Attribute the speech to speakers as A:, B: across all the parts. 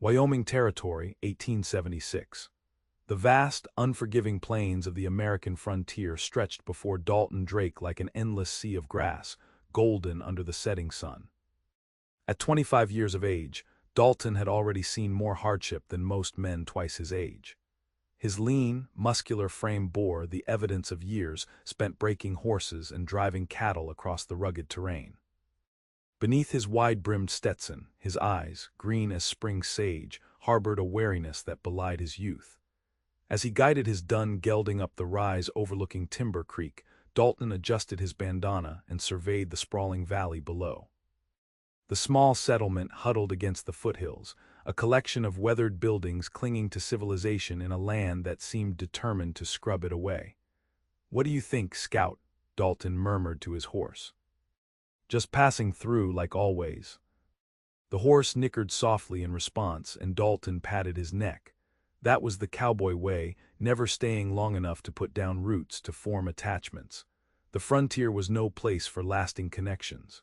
A: Wyoming Territory, 1876. The vast, unforgiving plains of the American frontier stretched before Dalton Drake like an endless sea of grass, golden under the setting sun. At 25 years of age, Dalton had already seen more hardship than most men twice his age. His lean, muscular frame bore the evidence of years spent breaking horses and driving cattle across the rugged terrain. Beneath his wide-brimmed Stetson, his eyes, green as spring sage, harbored a wariness that belied his youth. As he guided his dun gelding up the rise overlooking Timber Creek, Dalton adjusted his bandana and surveyed the sprawling valley below. The small settlement huddled against the foothills, a collection of weathered buildings clinging to civilization in a land that seemed determined to scrub it away. "What do you think, Scout?" Dalton murmured to his horse. "Just passing through, like always." The horse nickered softly in response, and Dalton patted his neck. That was the cowboy way, never staying long enough to put down roots to form attachments. The frontier was no place for lasting connections.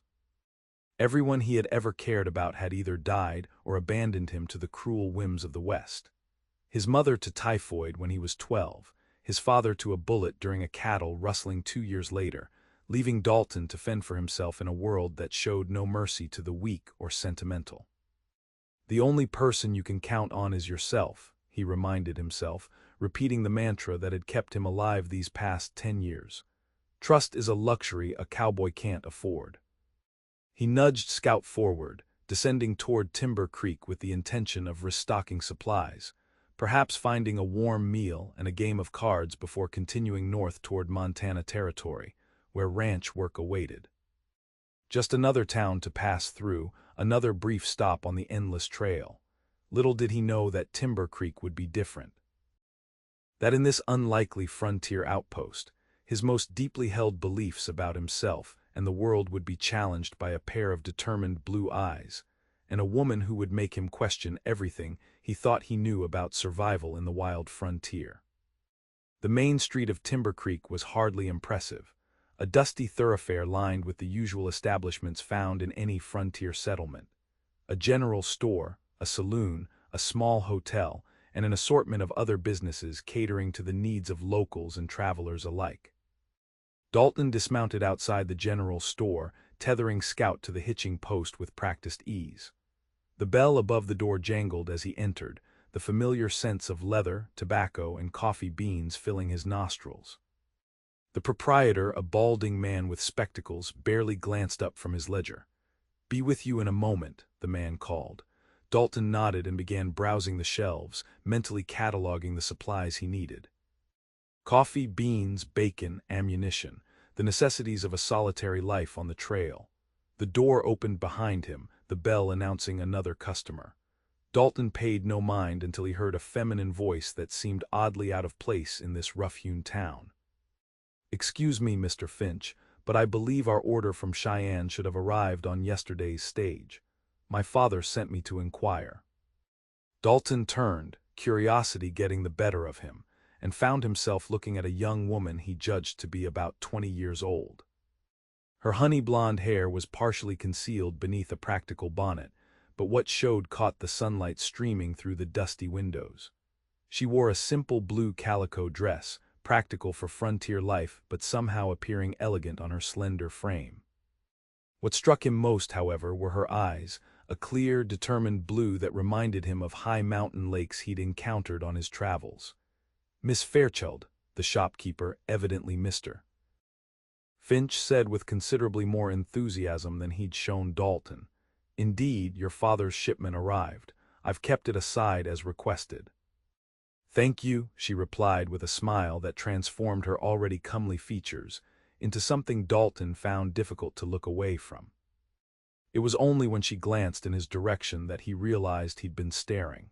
A: Everyone he had ever cared about had either died or abandoned him to the cruel whims of the West. His mother to typhoid when he was 12, his father to a bullet during a cattle rustling 2 years later, leaving Dalton to fend for himself in a world that showed no mercy to the weak or sentimental. "The only person you can count on is yourself," he reminded himself, repeating the mantra that had kept him alive these past 10 years. Trust is a luxury a cowboy can't afford. He nudged Scout forward, descending toward Timber Creek with the intention of restocking supplies, perhaps finding a warm meal and a game of cards before continuing north toward Montana Territory, where ranch work awaited. Just another town to pass through, another brief stop on the endless trail. Little did he know that Timber Creek would be different. That in this unlikely frontier outpost, his most deeply held beliefs about himself and the world would be challenged by a pair of determined blue eyes, and a woman who would make him question everything he thought he knew about survival in the wild frontier. The main street of Timber Creek was hardly impressive, a dusty thoroughfare lined with the usual establishments found in any frontier settlement. A general store, a saloon, a small hotel, and an assortment of other businesses catering to the needs of locals and travelers alike. Dalton dismounted outside the general store, tethering Scout to the hitching post with practiced ease. The bell above the door jangled as he entered, the familiar scents of leather, tobacco, and coffee beans filling his nostrils. The proprietor, a balding man with spectacles, barely glanced up from his ledger. "Be with you in a moment," the man called. Dalton nodded and began browsing the shelves, mentally cataloging the supplies he needed. Coffee, beans, bacon, ammunition, the necessities of a solitary life on the trail. The door opened behind him, the bell announcing another customer. Dalton paid no mind until he heard a feminine voice that seemed oddly out of place in this rough-hewn town. "Excuse me, Mr. Finch, but I believe our order from Cheyenne should have arrived on yesterday's stage. My father sent me to inquire." Dalton turned, curiosity getting the better of him, and found himself looking at a young woman he judged to be about 20 years old. Her honey-blonde hair was partially concealed beneath a practical bonnet, but what showed caught the sunlight streaming through the dusty windows. She wore a simple blue calico dress, practical for frontier life but somehow appearing elegant on her slender frame. What struck him most, however, were her eyes, a clear, determined blue that reminded him of high mountain lakes he'd encountered on his travels. "Miss Fairchild," the shopkeeper evidently missed her. Finch said with considerably more enthusiasm than he'd shown Dalton. "Indeed, your father's shipment arrived. I've kept it aside as requested." "Thank you," she replied with a smile that transformed her already comely features into something Dalton found difficult to look away from. It was only when she glanced in his direction that he realized he'd been staring.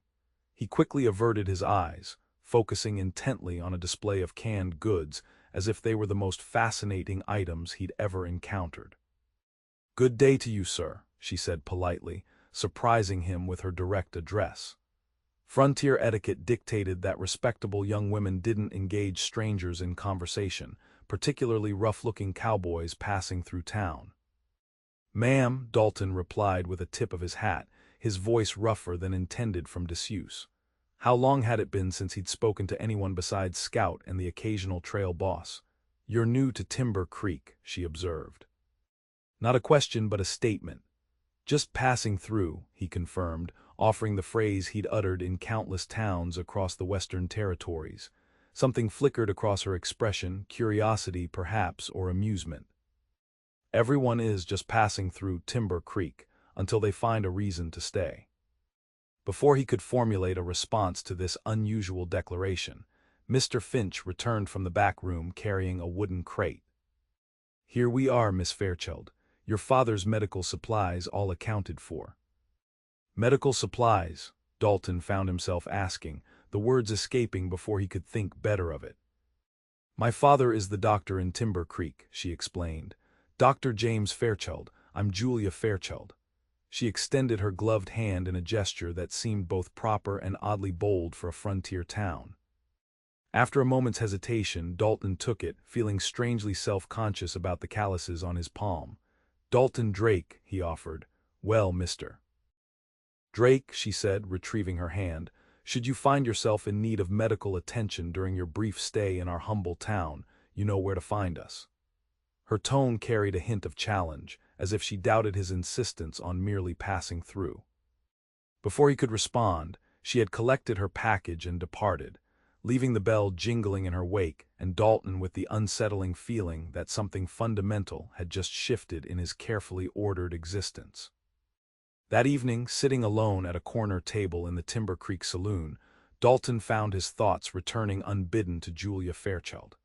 A: He quickly averted his eyes, focusing intently on a display of canned goods as if they were the most fascinating items he'd ever encountered. "Good day to you, sir," she said politely, surprising him with her direct address. Frontier etiquette dictated that respectable young women didn't engage strangers in conversation, particularly rough-looking cowboys passing through town. "Ma'am," Dalton replied with a tip of his hat, his voice rougher than intended from disuse. How long had it been since he'd spoken to anyone besides Scout and the occasional trail boss? "You're new to Timber Creek," she observed. Not a question but a statement. "Just passing through," he confirmed, offering the phrase he'd uttered in countless towns across the Western Territories. Something flickered across her expression, curiosity perhaps, or amusement. "Everyone is just passing through Timber Creek, until they find a reason to stay." Before he could formulate a response to this unusual declaration, Mr. Finch returned from the back room carrying a wooden crate. "Here we are, Miss Fairchild. Your father's medical supplies all accounted for." Medical supplies, Dalton found himself asking, the words escaping before he could think better of it. "My father is the doctor in Timber Creek," she explained. "Dr. James Fairchild. I'm Julia Fairchild." She extended her gloved hand in a gesture that seemed both proper and oddly bold for a frontier town. After a moment's hesitation, Dalton took it, feeling strangely self-conscious about the calluses on his palm. "Dalton Drake," he offered. "Well, Mr. Drake," she said, retrieving her hand, "should you find yourself in need of medical attention during your brief stay in our humble town, you know where to find us." Her tone carried a hint of challenge, as if she doubted his insistence on merely passing through. Before he could respond, she had collected her package and departed, leaving the bell jingling in her wake and Dalton with the unsettling feeling that something fundamental had just shifted in his carefully ordered existence. That evening, sitting alone at a corner table in the Timber Creek saloon, Dalton found his thoughts returning unbidden to Julia Fairchild.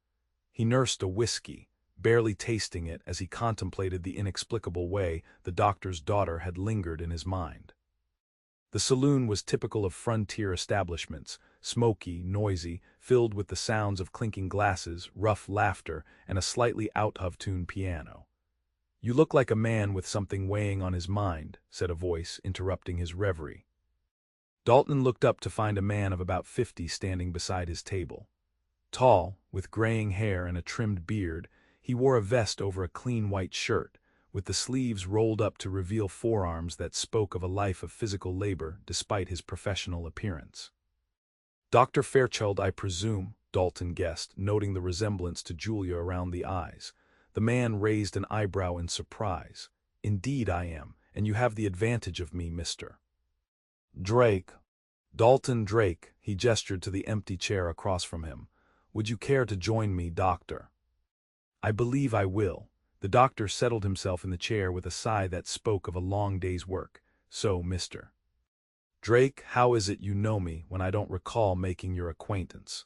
A: He nursed a whiskey, barely tasting it as he contemplated the inexplicable way the doctor's daughter had lingered in his mind. The saloon was typical of frontier establishments, smoky, noisy, filled with the sounds of clinking glasses, rough laughter, and a slightly out-of-tune piano. "You look like a man with something weighing on his mind," said a voice, interrupting his reverie. Dalton looked up to find a man of about 50 standing beside his table. Tall, with graying hair and a trimmed beard, he wore a vest over a clean white shirt, with the sleeves rolled up to reveal forearms that spoke of a life of physical labor despite his professional appearance. "Dr. Fairchild, I presume," Dalton guessed, noting the resemblance to Julia around the eyes. The man raised an eyebrow in surprise. "Indeed I am, and you have the advantage of me, Mr. Drake." "Dalton Drake," he gestured to the empty chair across from him. "Would you care to join me, Doctor?" "I believe I will." The doctor settled himself in the chair with a sigh that spoke of a long day's work. "So, Mr. Drake, how is it you know me when I don't recall making your acquaintance?"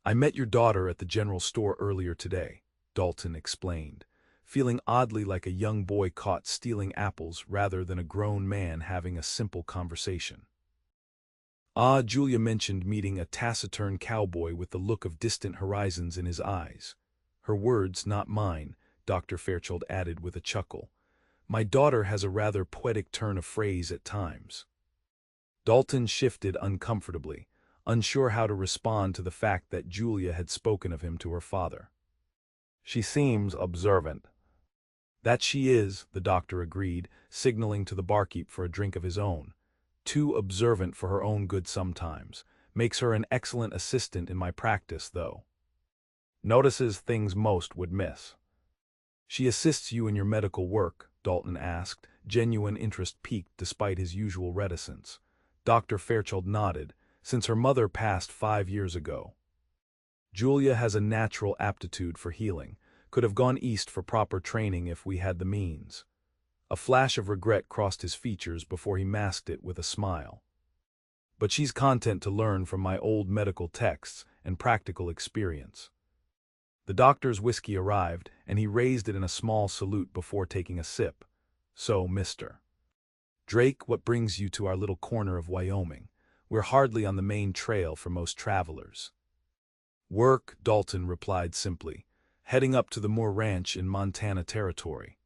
A: "I met your daughter at the general store earlier today," Dalton explained, feeling oddly like a young boy caught stealing apples rather than a grown man having a simple conversation. "Ah," Julia mentioned meeting a taciturn cowboy with the look of distant horizons in his eyes. Her words, not mine, Dr. Fairchild added with a chuckle. "My daughter has a rather poetic turn of phrase at times." Dalton shifted uncomfortably, unsure how to respond to the fact that Julia had spoken of him to her father. "She seems observant." "That she is," the doctor agreed, signaling to the barkeep for a drink of his own. "Too observant for her own good sometimes. Makes her an excellent assistant in my practice, though. Notices things most would miss." "She assists you in your medical work?" Dalton asked, genuine interest piqued despite his usual reticence. Dr. Fairchild nodded. "Since her mother passed 5 years ago. Julia has a natural aptitude for healing. Could have gone east for proper training if we had the means." A flash of regret crossed his features before he masked it with a smile. "But she's content to learn from my old medical texts and practical experience." The doctor's whiskey arrived, and he raised it in a small salute before taking a sip. "So, Mr. Drake, what brings you to our little corner of Wyoming? We're hardly on the main trail for most travelers." "Work," Dalton replied simply. "Heading up to the Moore Ranch in Montana Territory.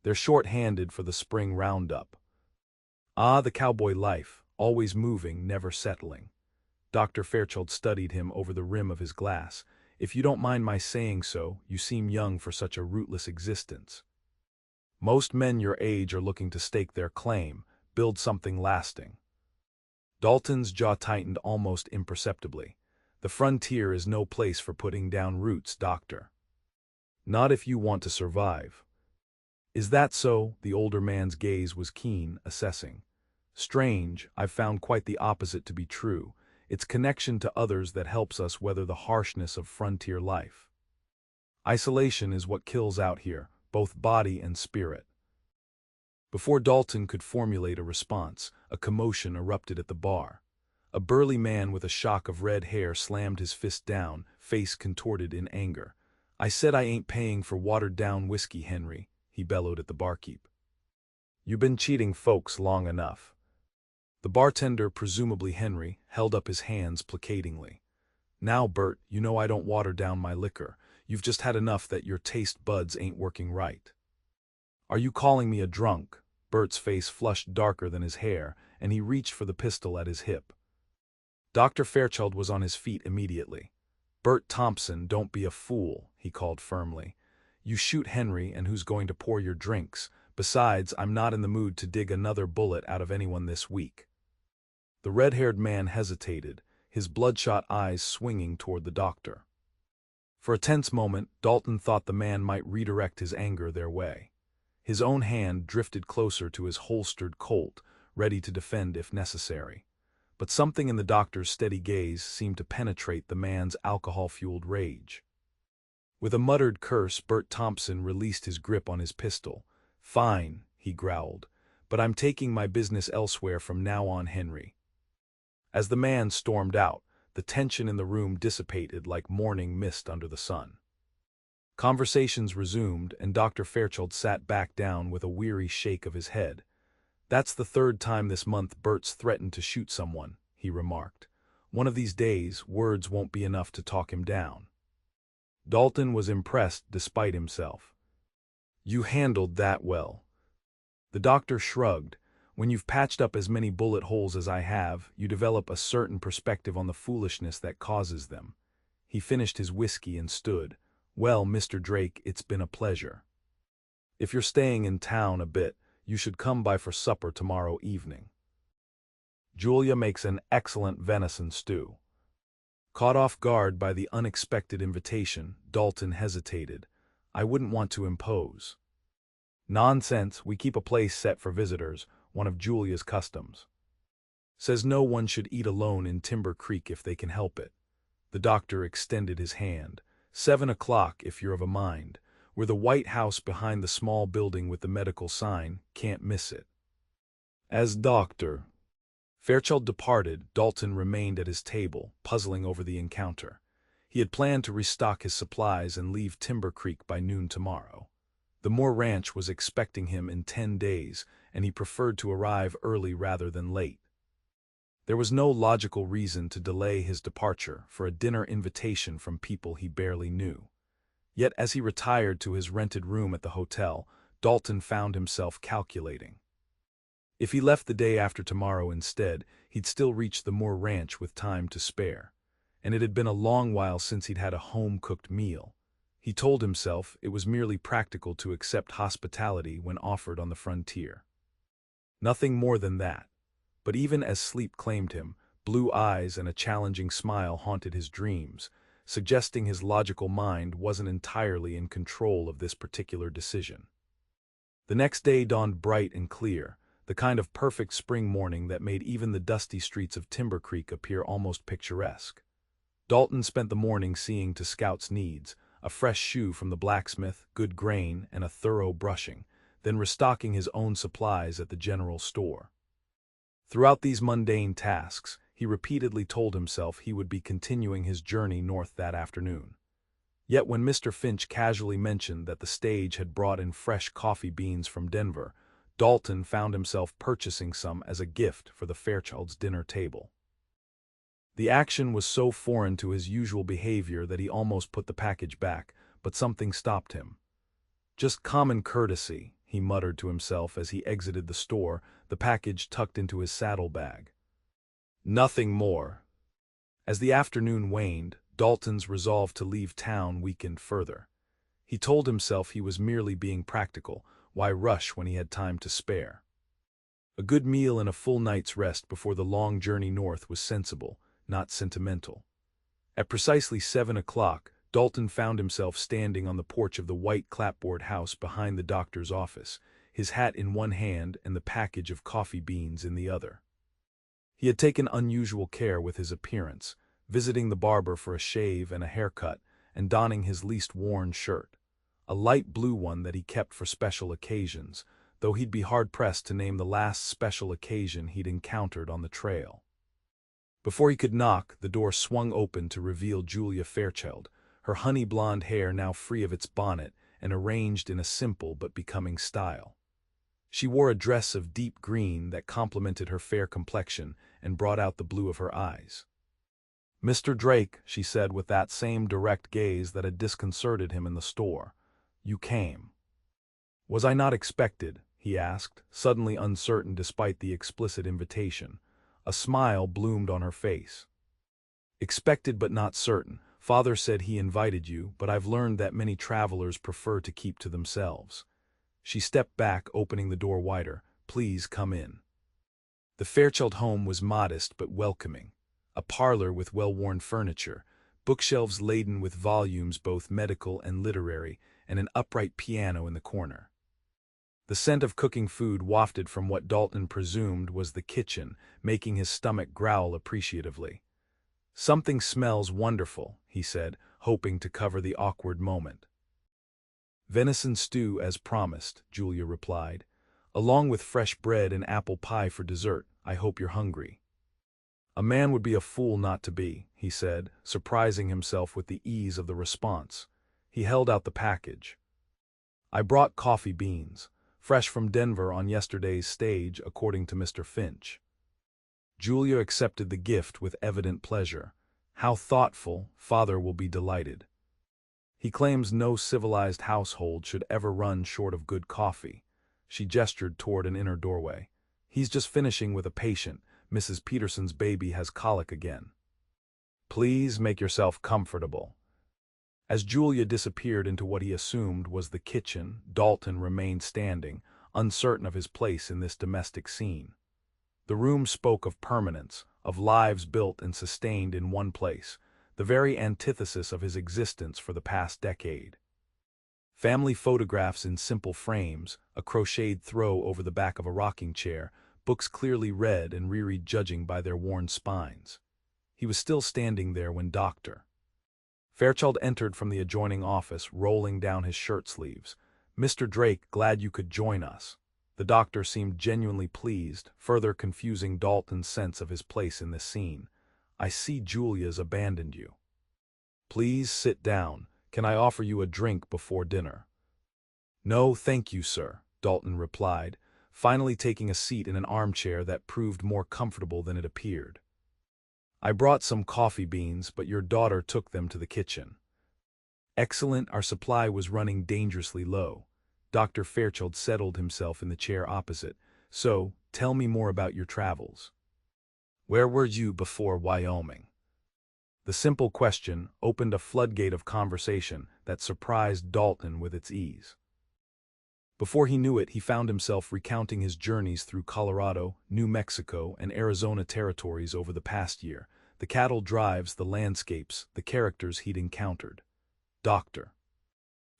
A: They're short-handed for the spring roundup." "Ah, the cowboy life, always moving, never settling." Dr. Fairchild studied him over the rim of his glass. "If you don't mind my saying so, you seem young for such a rootless existence." "Most men your age are looking to stake their claim," build something lasting. Dalton's jaw tightened almost imperceptibly. The frontier is no place for putting down roots, Doctor. Not if you want to survive. Is that so? The older man's gaze was keen, assessing. Strange, I've found quite the opposite to be true. It's connection to others that helps us weather the harshness of frontier life. Isolation is what kills out here, both body and spirit. Before Dalton could formulate a response, a commotion erupted at the bar. A burly man with a shock of red hair slammed his fist down, face contorted in anger. "I said I ain't paying for watered-down whiskey, Henry," he bellowed at the barkeep. "You been cheating folks long enough." The bartender, presumably Henry, held up his hands placatingly. "Now, Bert, you know I don't water down my liquor. You've just had enough that your taste buds ain't working right." "Are you calling me a drunk?" Bert's face flushed darker than his hair, and he reached for the pistol at his hip. Dr. Fairchild was on his feet immediately. "Bert Thompson, don't be a fool," he called firmly. "You shoot Henry, and who's going to pour your drinks? Besides, I'm not in the mood to dig another bullet out of anyone this week." The red-haired man hesitated, his bloodshot eyes swinging toward the doctor. For a tense moment, Dalton thought the man might redirect his anger their way. His own hand drifted closer to his holstered Colt, ready to defend if necessary. But something in the doctor's steady gaze seemed to penetrate the man's alcohol-fueled rage. With a muttered curse, Bert Thompson released his grip on his pistol. "Fine," he growled, "but I'm taking my business elsewhere from now on, Henry." As the man stormed out, the tension in the room dissipated like morning mist under the sun. Conversations resumed, and Dr. Fairchild sat back down with a weary shake of his head. "That's the third time this month Bert's threatened to shoot someone," he remarked. "One of these days, words won't be enough to talk him down." Dalton was impressed despite himself. "You handled that well." The doctor shrugged. "When you've patched up as many bullet holes as I have, you develop a certain perspective on the foolishness that causes them." He finished his whiskey and stood. "Well, Mr. Drake, it's been a pleasure. If you're staying in town a bit, you should come by for supper tomorrow evening. Julia makes an excellent venison stew." Caught off guard by the unexpected invitation, Dalton hesitated. "I wouldn't want to impose." "Nonsense, we keep a place set for visitors, one of Julia's customs. Says no one should eat alone in Timber Creek if they can help it." The doctor extended his hand. 7 o'clock if you're of a mind. We're the White House behind the small building with the medical sign, can't miss it. As Dr. Fairchild departed, Dalton remained at his table, puzzling over the encounter. He had planned to restock his supplies and leave Timber Creek by noon tomorrow. The Moore Ranch was expecting him in 10 days, and he preferred to arrive early rather than late. There was no logical reason to delay his departure for a dinner invitation from people he barely knew. Yet as he retired to his rented room at the hotel, Dalton found himself calculating. If he left the day after tomorrow instead, he'd still reach the Moore Ranch with time to spare. And it had been a long while since he'd had a home-cooked meal. He told himself it was merely practical to accept hospitality when offered on the frontier. Nothing more than that. But even as sleep claimed him, blue eyes and a challenging smile haunted his dreams, suggesting his logical mind wasn't entirely in control of this particular decision. The next day dawned bright and clear, the kind of perfect spring morning that made even the dusty streets of Timber Creek appear almost picturesque. Dalton spent the morning seeing to Scout's needs, a fresh shoe from the blacksmith, good grain, and a thorough brushing, then restocking his own supplies at the general store. Throughout these mundane tasks, he repeatedly told himself he would be continuing his journey north that afternoon. Yet when Mr. Finch casually mentioned that the stage had brought in fresh coffee beans from Denver, Dalton found himself purchasing some as a gift for the Fairchilds' dinner table. The action was so foreign to his usual behavior that he almost put the package back, but something stopped him. "Just common courtesy," he muttered to himself as he exited the store, the package tucked into his saddlebag. "Nothing more." As the afternoon waned, Dalton's resolve to leave town weakened further. He told himself he was merely being practical. Why rush when he had time to spare? A good meal and a full night's rest before the long journey north was sensible, not sentimental. At precisely 7 o'clock, Dalton found himself standing on the porch of the white clapboard house behind the doctor's office, his hat in one hand and the package of coffee beans in the other. He had taken unusual care with his appearance, visiting the barber for a shave and a haircut, and donning his least worn shirt, a light blue one that he kept for special occasions, though he'd be hard-pressed to name the last special occasion he'd encountered on the trail. Before he could knock, the door swung open to reveal Julia Fairchild, her honey-blonde hair now free of its bonnet and arranged in a simple but becoming style. She wore a dress of deep green that complemented her fair complexion and brought out the blue of her eyes. "Mr. Drake," she said with that same direct gaze that had disconcerted him in the store, "you came." "Was I not expected?" he asked, suddenly uncertain despite the explicit invitation. A smile bloomed on her face. "Expected but not certain. Father said he invited you, but I've learned that many travelers prefer to keep to themselves." She stepped back, opening the door wider. "Please come in." The Fairchild home was modest but welcoming. A parlor with well-worn furniture, bookshelves laden with volumes both medical and literary, and an upright piano in the corner. The scent of cooking food wafted from what Dalton presumed was the kitchen, making his stomach growl appreciatively. "Something smells wonderful," he said, hoping to cover the awkward moment. "Venison stew as promised," Julia replied, "along with fresh bread and apple pie for dessert. I hope you're hungry." "A man would be a fool not to be," he said, surprising himself with the ease of the response. He held out the package. "I brought coffee beans, fresh from Denver on yesterday's stage, according to Mr. Finch." Julia accepted the gift with evident pleasure. "How thoughtful, Father will be delighted. He claims no civilized household should ever run short of good coffee." She gestured toward an inner doorway. "He's just finishing with a patient. Mrs. Peterson's baby has colic again." "Please make yourself comfortable." As Julia disappeared into what he assumed was the kitchen, Dalton remained standing, uncertain of his place in this domestic scene. The room spoke of permanence, of lives built and sustained in one place, the very antithesis of his existence for the past decade. Family photographs in simple frames, a crocheted throw over the back of a rocking chair, books clearly read and reread judging by their worn spines. He was still standing there when Dr. Fairchild entered from the adjoining office, rolling down his shirt sleeves. "Mr. Drake, glad you could join us." The doctor seemed genuinely pleased, further confusing Dalton's sense of his place in this scene. "I see Julia's abandoned you." "Please sit down. Can I offer you a drink before dinner?" "No, thank you, sir," Dalton replied, finally taking a seat in an armchair that proved more comfortable than it appeared. "I brought some coffee beans, but your daughter took them to the kitchen." "Excellent, our supply was running dangerously low." Dr. Fairchild settled himself in the chair opposite. "So, tell me more about your travels. Where were you before Wyoming?" The simple question opened a floodgate of conversation that surprised Dalton with its ease. Before he knew it, he found himself recounting his journeys through Colorado, New Mexico, and Arizona territories over the past year, the cattle drives, the landscapes, the characters he'd encountered. Dr.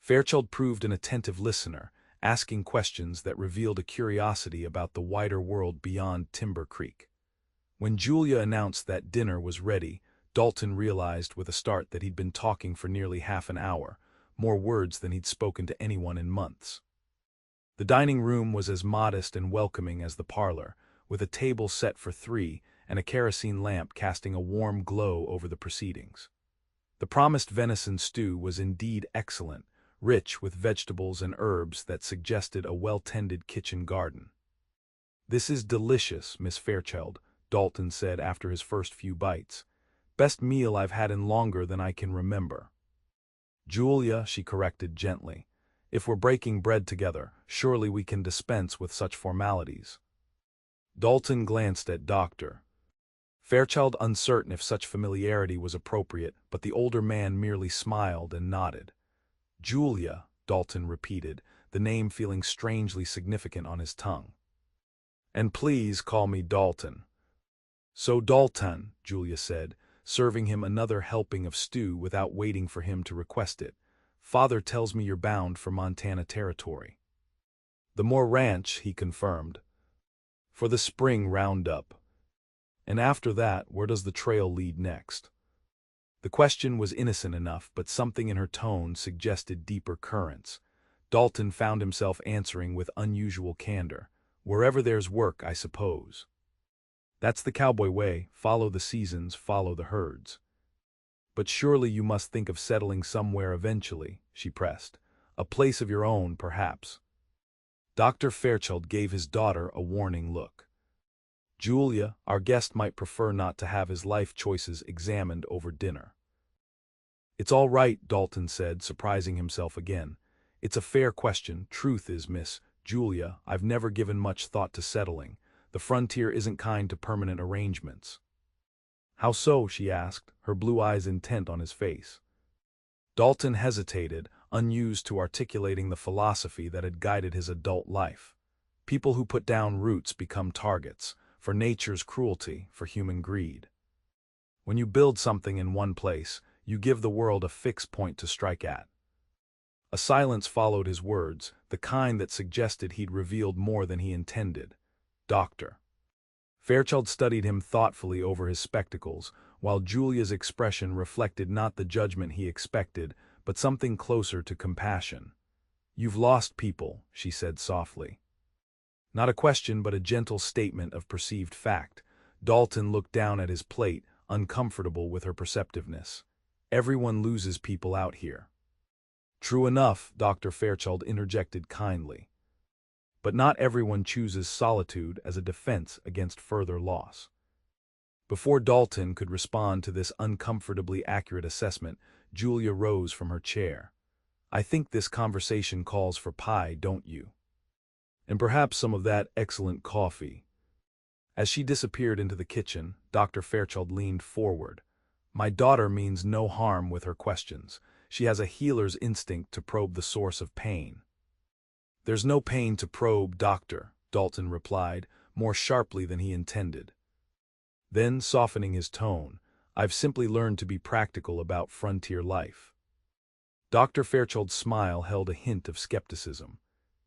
A: Fairchild proved an attentive listener, asking questions that revealed a curiosity about the wider world beyond Timber Creek. When Julia announced that dinner was ready, Dalton realized with a start that he'd been talking for nearly half an hour, more words than he'd spoken to anyone in months. The dining room was as modest and welcoming as the parlor, with a table set for three and a kerosene lamp casting a warm glow over the proceedings. The promised venison stew was indeed excellent, rich with vegetables and herbs that suggested a well-tended kitchen garden. "This is delicious, Miss Fairchild," Dalton said after his first few bites. "Best meal I've had in longer than I can remember." "Julia," she corrected gently, "if we're breaking bread together, surely we can dispense with such formalities." Dalton glanced at Dr. Fairchild, uncertain if such familiarity was appropriate, but the older man merely smiled and nodded. "Julia," Dalton repeated, the name feeling strangely significant on his tongue. And please call me Dalton." "So Dalton," Julia said, serving him another helping of stew without waiting for him to request it. "Father tells me you're bound for Montana Territory." "The Moore Ranch," he confirmed. "For the spring roundup." "And after that, where does the trail lead next?" The question was innocent enough, but something in her tone suggested deeper currents. Dalton found himself answering with unusual candor. "Wherever there's work, I suppose. That's the cowboy way, follow the seasons, follow the herds." "But surely you must think of settling somewhere eventually," she pressed. "A place of your own, perhaps." Dr. Fairchild gave his daughter a warning look. "Julia, our guest might prefer not to have his life choices examined over dinner." "It's all right," Dalton said, surprising himself again. "It's a fair question. Truth is, Miss Julia, I've never given much thought to settling. The frontier isn't kind to permanent arrangements." "How so?" she asked, her blue eyes intent on his face. Dalton hesitated, unused to articulating the philosophy that had guided his adult life. People who put down roots become targets, for nature's cruelty, for human greed. When you build something in one place, you give the world a fixed point to strike at. A silence followed his words, the kind that suggested he'd revealed more than he intended. "Doctor." Fairchild studied him thoughtfully over his spectacles, while Julia's expression reflected not the judgment he expected, but something closer to compassion. "You've lost people," she said softly. Not a question, but a gentle statement of perceived fact. Dalton looked down at his plate, uncomfortable with her perceptiveness. "Everyone loses people out here." "True enough," Dr. Fairchild interjected kindly. "But not everyone chooses solitude as a defense against further loss." Before Dalton could respond to this uncomfortably accurate assessment, Julia rose from her chair. "I think this conversation calls for pie, don't you? And perhaps some of that excellent coffee." As she disappeared into the kitchen, Dr. Fairchild leaned forward. "My daughter means no harm with her questions. She has a healer's instinct to probe the source of pain." "There's no pain to probe, doctor," Dalton replied, more sharply than he intended. Then, softening his tone, "I've simply learned to be practical about frontier life." Dr. Fairchild's smile held a hint of skepticism.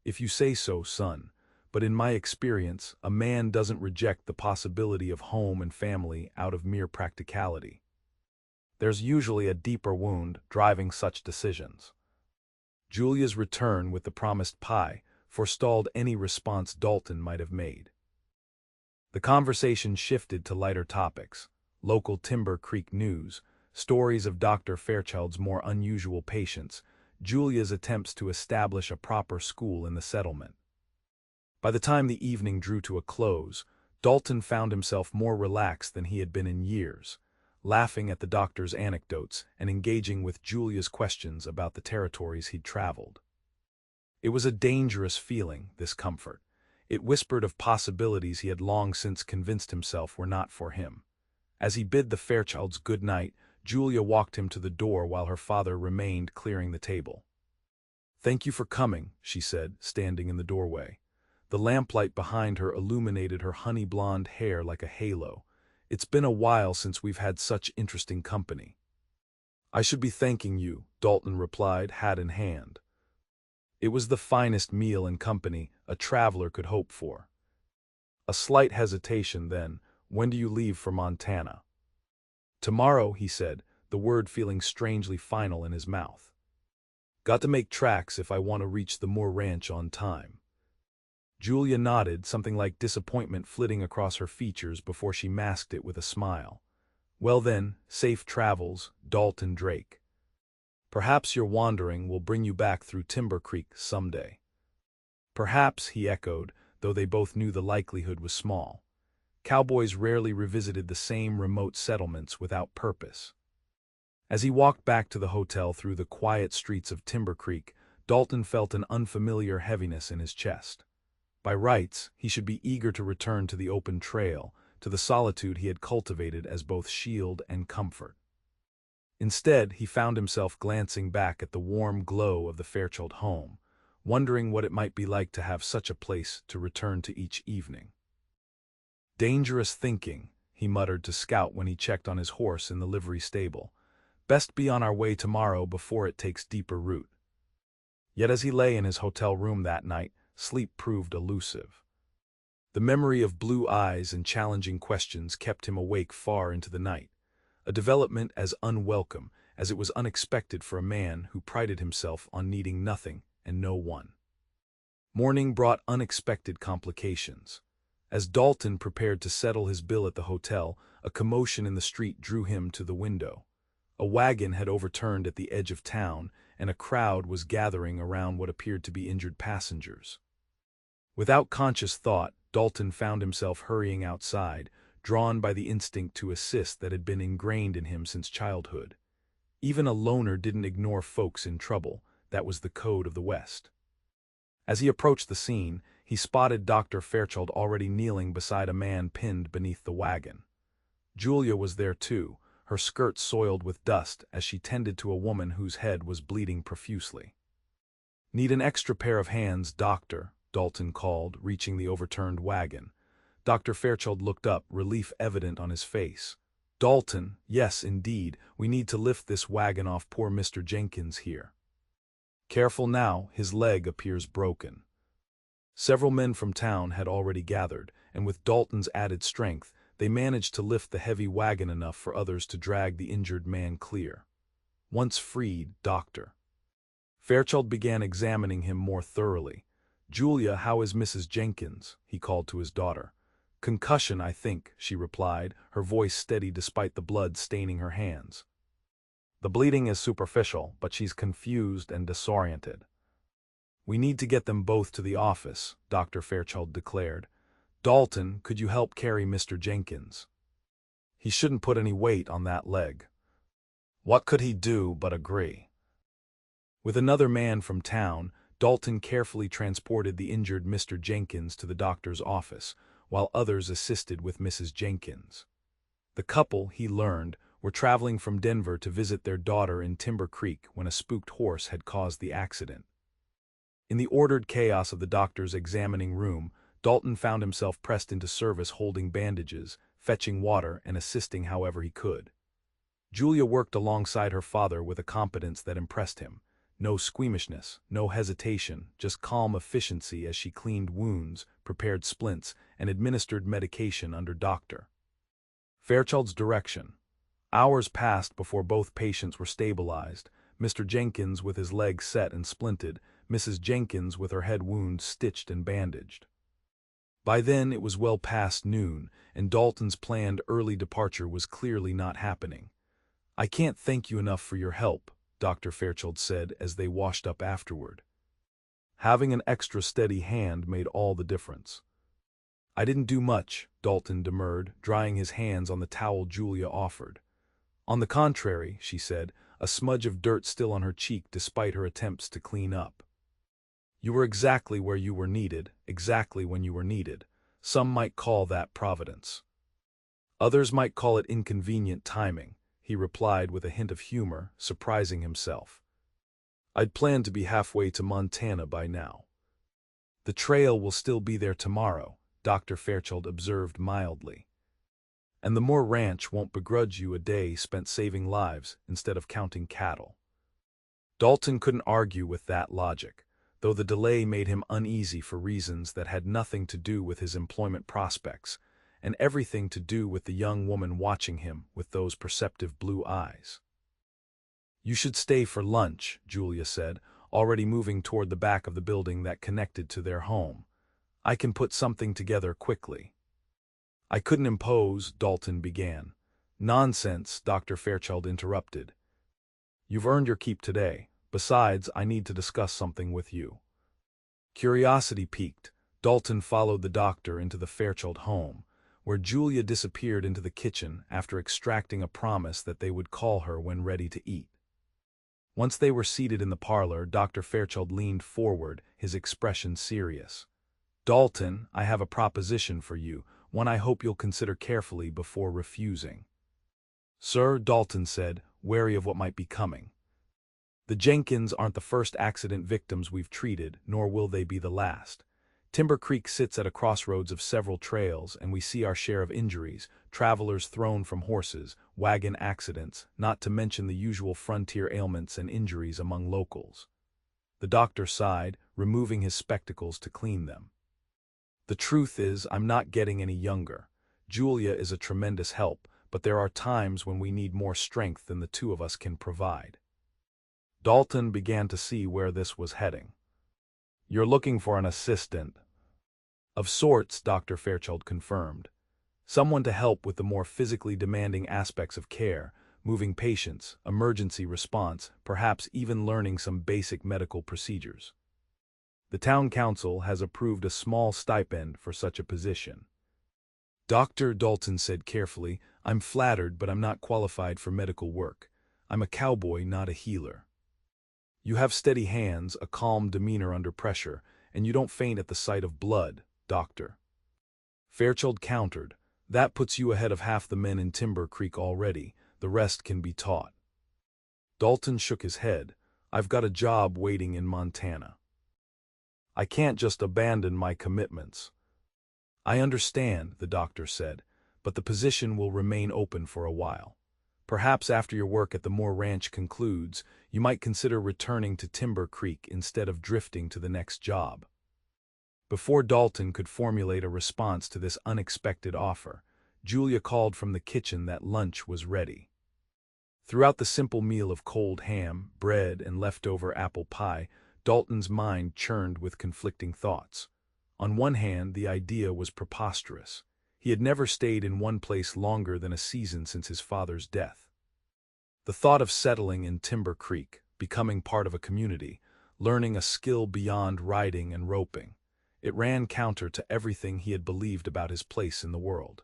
A: "If you say so, son, but in my experience, a man doesn't reject the possibility of home and family out of mere practicality. There's usually a deeper wound driving such decisions." Julia's return with the promised pie forestalled any response Dalton might have made. The conversation shifted to lighter topics: local Timber Creek news, stories of Dr. Fairchild's more unusual patients, Julia's attempts to establish a proper school in the settlement. By the time the evening drew to a close, Dalton found himself more relaxed than he had been in years, laughing at the doctor's anecdotes and engaging with Julia's questions about the territories he'd traveled. It was a dangerous feeling, this comfort. It whispered of possibilities he had long since convinced himself were not for him. As he bid the Fairchilds good night, Julia walked him to the door while her father remained clearing the table. "Thank you for coming," she said, standing in the doorway. The lamplight behind her illuminated her honey-blonde hair like a halo. "It's been a while since we've had such interesting company." "I should be thanking you," Dalton replied, hat in hand. It was the finest meal and company a traveler could hope for. A slight hesitation, then. "When do you leave for Montana?" "Tomorrow," he said, the word feeling strangely final in his mouth. "Got to make tracks if I want to reach the Moore Ranch on time." Julia nodded, something like disappointment flitting across her features before she masked it with a smile. "Well then, safe travels, Dalton Drake. Perhaps your wandering will bring you back through Timber Creek someday." "Perhaps," he echoed, though they both knew the likelihood was small. Cowboys rarely revisited the same remote settlements without purpose. As he walked back to the hotel through the quiet streets of Timber Creek, Dalton felt an unfamiliar heaviness in his chest. By rights, he should be eager to return to the open trail, to the solitude he had cultivated as both shield and comfort. Instead, he found himself glancing back at the warm glow of the Fairchild home, wondering what it might be like to have such a place to return to each evening. Dangerous thinking, he muttered to Scout when he checked on his horse in the livery stable. Best be on our way tomorrow before it takes deeper root. Yet as he lay in his hotel room that night, sleep proved elusive. The memory of blue eyes and challenging questions kept him awake far into the night, a development as unwelcome as it was unexpected for a man who prided himself on needing nothing and no one. Morning brought unexpected complications. As Dalton prepared to settle his bill at the hotel, a commotion in the street drew him to the window. A wagon had overturned at the edge of town, and a crowd was gathering around what appeared to be injured passengers. Without conscious thought, Dalton found himself hurrying outside, drawn by the instinct to assist that had been ingrained in him since childhood. Even a loner didn't ignore folks in trouble. That was the code of the West. As he approached the scene, he spotted Dr. Fairchild already kneeling beside a man pinned beneath the wagon. Julia was there too, her skirt soiled with dust as she tended to a woman whose head was bleeding profusely. "Need an extra pair of hands, doctor," Dalton called, reaching the overturned wagon. Dr. Fairchild looked up, relief evident on his face. "Dalton, yes, indeed, we need to lift this wagon off poor Mr. Jenkins here. Careful now, his leg appears broken." Several men from town had already gathered, and with Dalton's added strength, they managed to lift the heavy wagon enough for others to drag the injured man clear. Once freed, Dr. Fairchild began examining him more thoroughly. "Julia, how is Mrs. Jenkins?" he called to his daughter. "Concussion, I think," she replied, her voice steady despite the blood staining her hands. "The bleeding is superficial, but she's confused and disoriented." "We need to get them both to the office," Dr. Fairchild declared. "Dalton, could you help carry Mr. Jenkins? He shouldn't put any weight on that leg." What could he do but agree? With another man from town, Dalton carefully transported the injured Mr. Jenkins to the doctor's office, while others assisted with Mrs. Jenkins. The couple, he learned, were traveling from Denver to visit their daughter in Timber Creek when a spooked horse had caused the accident. In the ordered chaos of the doctor's examining room, Dalton found himself pressed into service holding bandages, fetching water, and assisting however he could. Julia worked alongside her father with a competence that impressed him. No squeamishness, no hesitation, just calm efficiency as she cleaned wounds, prepared splints, and administered medication under Dr. Fairchild's direction. Hours passed before both patients were stabilized, Mr. Jenkins with his leg set and splinted, Mrs. Jenkins with her head wounds stitched and bandaged. By then it was well past noon, and Dalton's planned early departure was clearly not happening. "I can't thank you enough for your help," Dr. Fairchild said as they washed up afterward. Having an extra steady hand made all the difference. "I didn't do much," Dalton demurred, drying his hands on the towel Julia offered. "On the contrary," she said, a smudge of dirt still on her cheek despite her attempts to clean up. "You were exactly where you were needed, exactly when you were needed. Some might call that providence. Others might call it inconvenient timing," he replied with a hint of humor, surprising himself. "I'd planned to be halfway to Montana by now." "The trail will still be there tomorrow," Dr. Fairchild observed mildly. "And the Moore Ranch won't begrudge you a day spent saving lives instead of counting cattle." Dalton couldn't argue with that logic, though the delay made him uneasy for reasons that had nothing to do with his employment prospects, and everything to do with the young woman watching him with those perceptive blue eyes. "You should stay for lunch," Julia said, already moving toward the back of the building that connected to their home. "I can put something together quickly." "I couldn't impose," Dalton began. "Nonsense," Dr. Fairchild interrupted. "You've earned your keep today. Besides, I need to discuss something with you." Curiosity piqued, Dalton followed the doctor into the Fairchild home, where Julia disappeared into the kitchen after extracting a promise that they would call her when ready to eat. Once they were seated in the parlor, Dr. Fairchild leaned forward, his expression serious. "Dalton, I have a proposition for you, one I hope you'll consider carefully before refusing." "Sir," Dalton said, wary of what might be coming. "The Jenkins aren't the first accident victims we've treated, nor will they be the last. Timber Creek sits at a crossroads of several trails, and we see our share of injuries, travelers thrown from horses, wagon accidents, not to mention the usual frontier ailments and injuries among locals. The doctor sighed, removing his spectacles to clean them. The truth is, I'm not getting any younger. Julia is a tremendous help, but there are times when we need more strength than the two of us can provide. Dalton began to see where this was heading. You're looking for an assistant. Of sorts, Dr. Fairchild confirmed. Someone to help with the more physically demanding aspects of care, moving patients, emergency response, perhaps even learning some basic medical procedures. The town council has approved a small stipend for such a position. Dr. Dalton said carefully, I'm flattered, but I'm not qualified for medical work. I'm a cowboy, not a healer. You have steady hands, a calm demeanor under pressure, and you don't faint at the sight of blood, Doctor. Fairchild countered, that puts you ahead of half the men in Timber Creek already. The rest can be taught. Dalton shook his head. I've got a job waiting in Montana. I can't just abandon my commitments. I understand, the doctor said, but the position will remain open for a while. Perhaps after your work at the Moore Ranch concludes, you might consider returning to Timber Creek instead of drifting to the next job. Before Dalton could formulate a response to this unexpected offer, Julia called from the kitchen that lunch was ready. Throughout the simple meal of cold ham, bread, and leftover apple pie, Dalton's mind churned with conflicting thoughts. On one hand, the idea was preposterous. He had never stayed in one place longer than a season since his father's death. The thought of settling in Timber Creek, becoming part of a community, learning a skill beyond riding and roping, it ran counter to everything he had believed about his place in the world.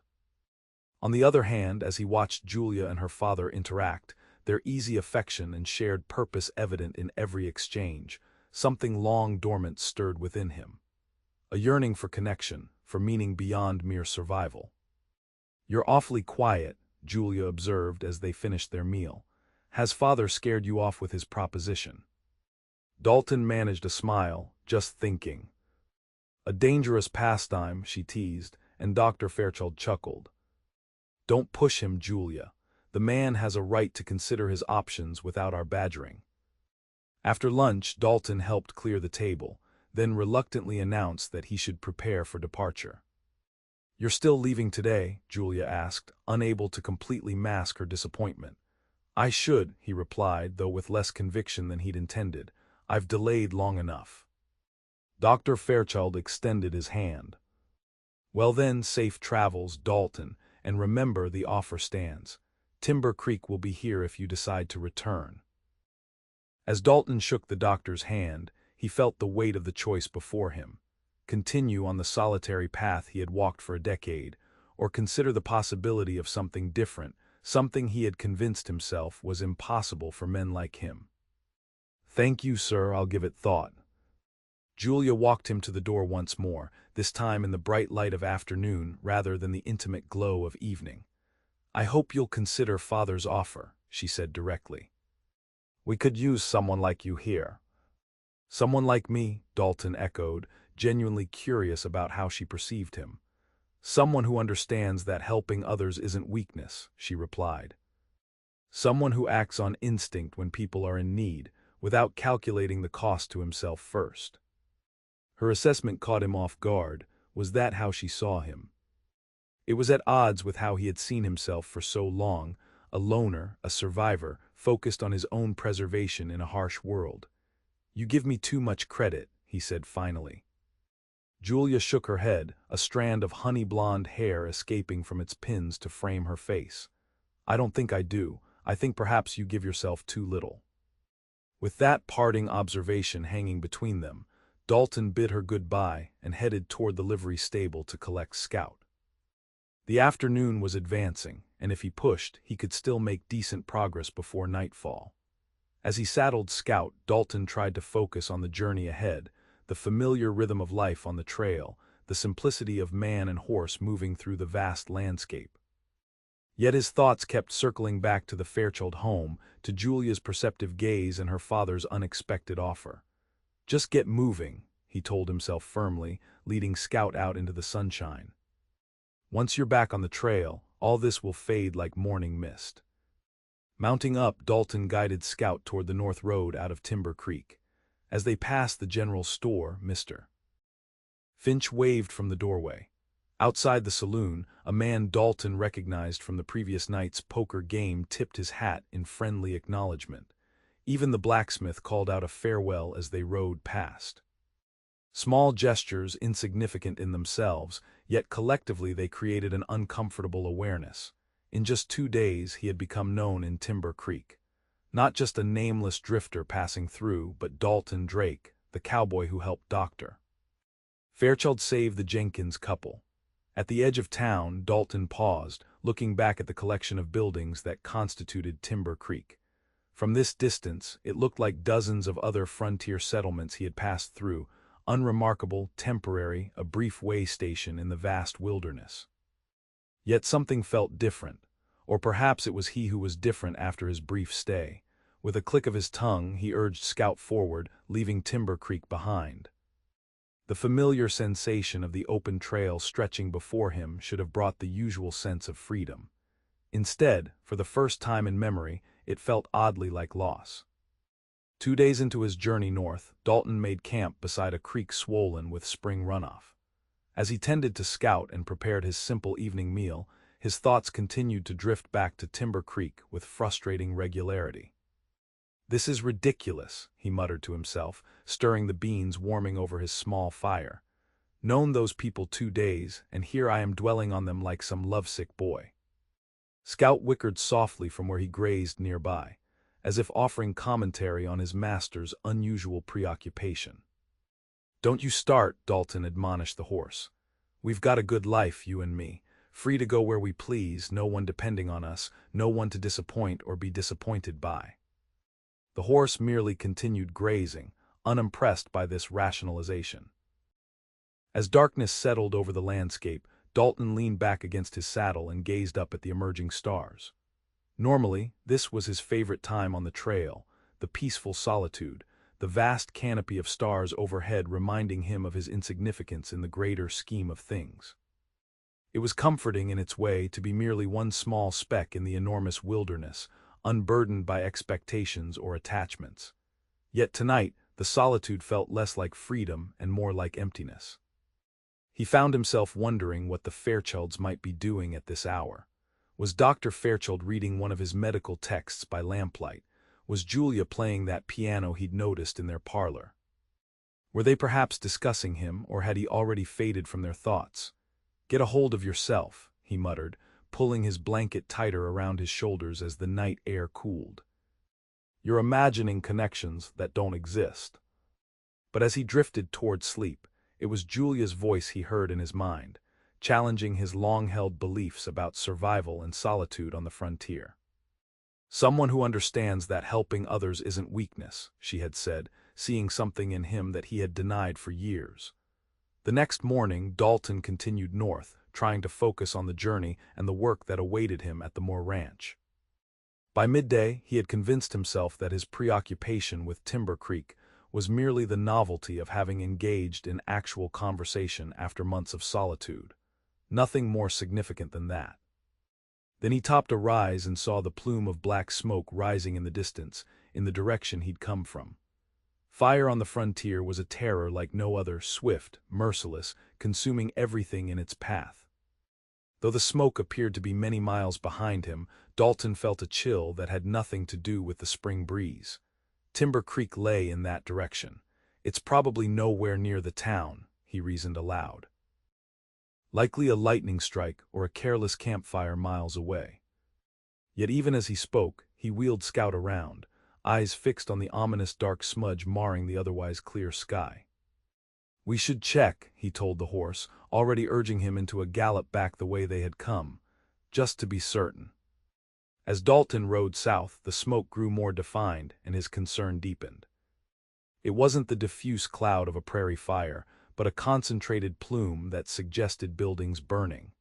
A: On the other hand, as he watched Julia and her father interact, their easy affection and shared purpose evident in every exchange, something long dormant stirred within him. A yearning for connection, for meaning beyond mere survival. You're awfully quiet, Julia observed as they finished their meal. Has father scared you off with his proposition? Dalton managed a smile, just thinking. A dangerous pastime, she teased, and Dr. Fairchild chuckled. Don't push him, Julia. The man has a right to consider his options without our badgering. After lunch, Dalton helped clear the table, then reluctantly announced that he should prepare for departure. You're still leaving today? Julia asked, unable to completely mask her disappointment. I should, he replied, though with less conviction than he'd intended. I've delayed long enough. Dr. Fairchild extended his hand. Well then, safe travels, Dalton, and remember the offer stands. Timber Creek will be here if you decide to return. As Dalton shook the doctor's hand, he felt the weight of the choice before him. Continue on the solitary path he had walked for a decade, or consider the possibility of something different, something he had convinced himself was impossible for men like him. Thank you, sir, I'll give it thought. Julia walked him to the door once more, this time in the bright light of afternoon rather than the intimate glow of evening. I hope you'll consider father's offer, she said directly. We could use someone like you here. Someone like me, Dalton echoed, genuinely curious about how she perceived him. Someone who understands that helping others isn't weakness, she replied. Someone who acts on instinct when people are in need, without calculating the cost to himself first. Her assessment caught him off guard. Was that how she saw him? It was at odds with how he had seen himself for so long, a loner, a survivor, focused on his own preservation in a harsh world. You give me too much credit, he said finally. Julia shook her head, a strand of honey-blonde hair escaping from its pins to frame her face. I don't think I do. I think perhaps you give yourself too little. With that parting observation hanging between them, Dalton bid her goodbye and headed toward the livery stable to collect Scout. The afternoon was advancing, and if he pushed, he could still make decent progress before nightfall. As he saddled Scout, Dalton tried to focus on the journey ahead, the familiar rhythm of life on the trail, the simplicity of man and horse moving through the vast landscape. Yet his thoughts kept circling back to the Fairchild home, to Julia's perceptive gaze and her father's unexpected offer. Just get moving, he told himself firmly, leading Scout out into the sunshine. Once you're back on the trail, all this will fade like morning mist. Mounting up, Dalton guided Scout toward the north road out of Timber Creek. As they passed the general store, Mr. Finch waved from the doorway. Outside the saloon, a man Dalton recognized from the previous night's poker game tipped his hat in friendly acknowledgement. Even the blacksmith called out a farewell as they rode past. Small gestures, insignificant in themselves, yet collectively they created an uncomfortable awareness. In just 2 days he had become known in Timber Creek. Not just a nameless drifter passing through, but Dalton Drake, the cowboy who helped Dr. Fairchild save the Jenkins couple. At the edge of town, Dalton paused, looking back at the collection of buildings that constituted Timber Creek. From this distance, it looked like dozens of other frontier settlements he had passed through, unremarkable, temporary, a brief way station in the vast wilderness. Yet something felt different, or perhaps it was he who was different after his brief stay. With a click of his tongue, he urged Scout forward, leaving Timber Creek behind. The familiar sensation of the open trail stretching before him should have brought the usual sense of freedom. Instead, for the first time in memory, it felt oddly like loss. 2 days into his journey north, Dalton made camp beside a creek swollen with spring runoff. As he tended to Scout and prepared his simple evening meal, his thoughts continued to drift back to Timber Creek with frustrating regularity. "This is ridiculous," he muttered to himself, stirring the beans warming over his small fire. "Known those people 2 days, and here I am dwelling on them like some lovesick boy." Scout whickered softly from where he grazed nearby, as if offering commentary on his master's unusual preoccupation. "Don't you start," Dalton admonished the horse. "We've got a good life, you and me, free to go where we please, no one depending on us, no one to disappoint or be disappointed by." The horse merely continued grazing, unimpressed by this rationalization. As darkness settled over the landscape, Dalton leaned back against his saddle and gazed up at the emerging stars. Normally, this was his favorite time on the trail, the peaceful solitude, the vast canopy of stars overhead reminding him of his insignificance in the greater scheme of things. It was comforting in its way to be merely one small speck in the enormous wilderness, unburdened by expectations or attachments. Yet tonight, the solitude felt less like freedom and more like emptiness. He found himself wondering what the Fairchilds might be doing at this hour. Was Dr. Fairchild reading one of his medical texts by lamplight? Was Julia playing that piano he'd noticed in their parlor? Were they perhaps discussing him, or had he already faded from their thoughts? "Get a hold of yourself," he muttered, pulling his blanket tighter around his shoulders as the night air cooled. "You're imagining connections that don't exist." But as he drifted toward sleep, it was Julia's voice he heard in his mind, challenging his long-held beliefs about survival and solitude on the frontier. "Someone who understands that helping others isn't weakness," she had said, seeing something in him that he had denied for years. The next morning, Dalton continued north, trying to focus on the journey and the work that awaited him at the Moore Ranch. By midday, he had convinced himself that his preoccupation with Timber Creek was merely the novelty of having engaged in actual conversation after months of solitude. Nothing more significant than that. Then he topped a rise and saw the plume of black smoke rising in the distance, in the direction he'd come from. Fire on the frontier was a terror like no other, swift, merciless, consuming everything in its path. Though the smoke appeared to be many miles behind him, Dalton felt a chill that had nothing to do with the spring breeze. Timber Creek lay in that direction. "It's probably nowhere near the town," he reasoned aloud. "Likely a lightning strike or a careless campfire miles away." Yet even as he spoke, he wheeled Scout around, eyes fixed on the ominous dark smudge marring the otherwise clear sky. "We should check," he told the horse, already urging him into a gallop back the way they had come, "just to be certain." As Dalton rode south, the smoke grew more defined and his concern deepened. It wasn't the diffuse cloud of a prairie fire, but a concentrated plume that suggested buildings burning.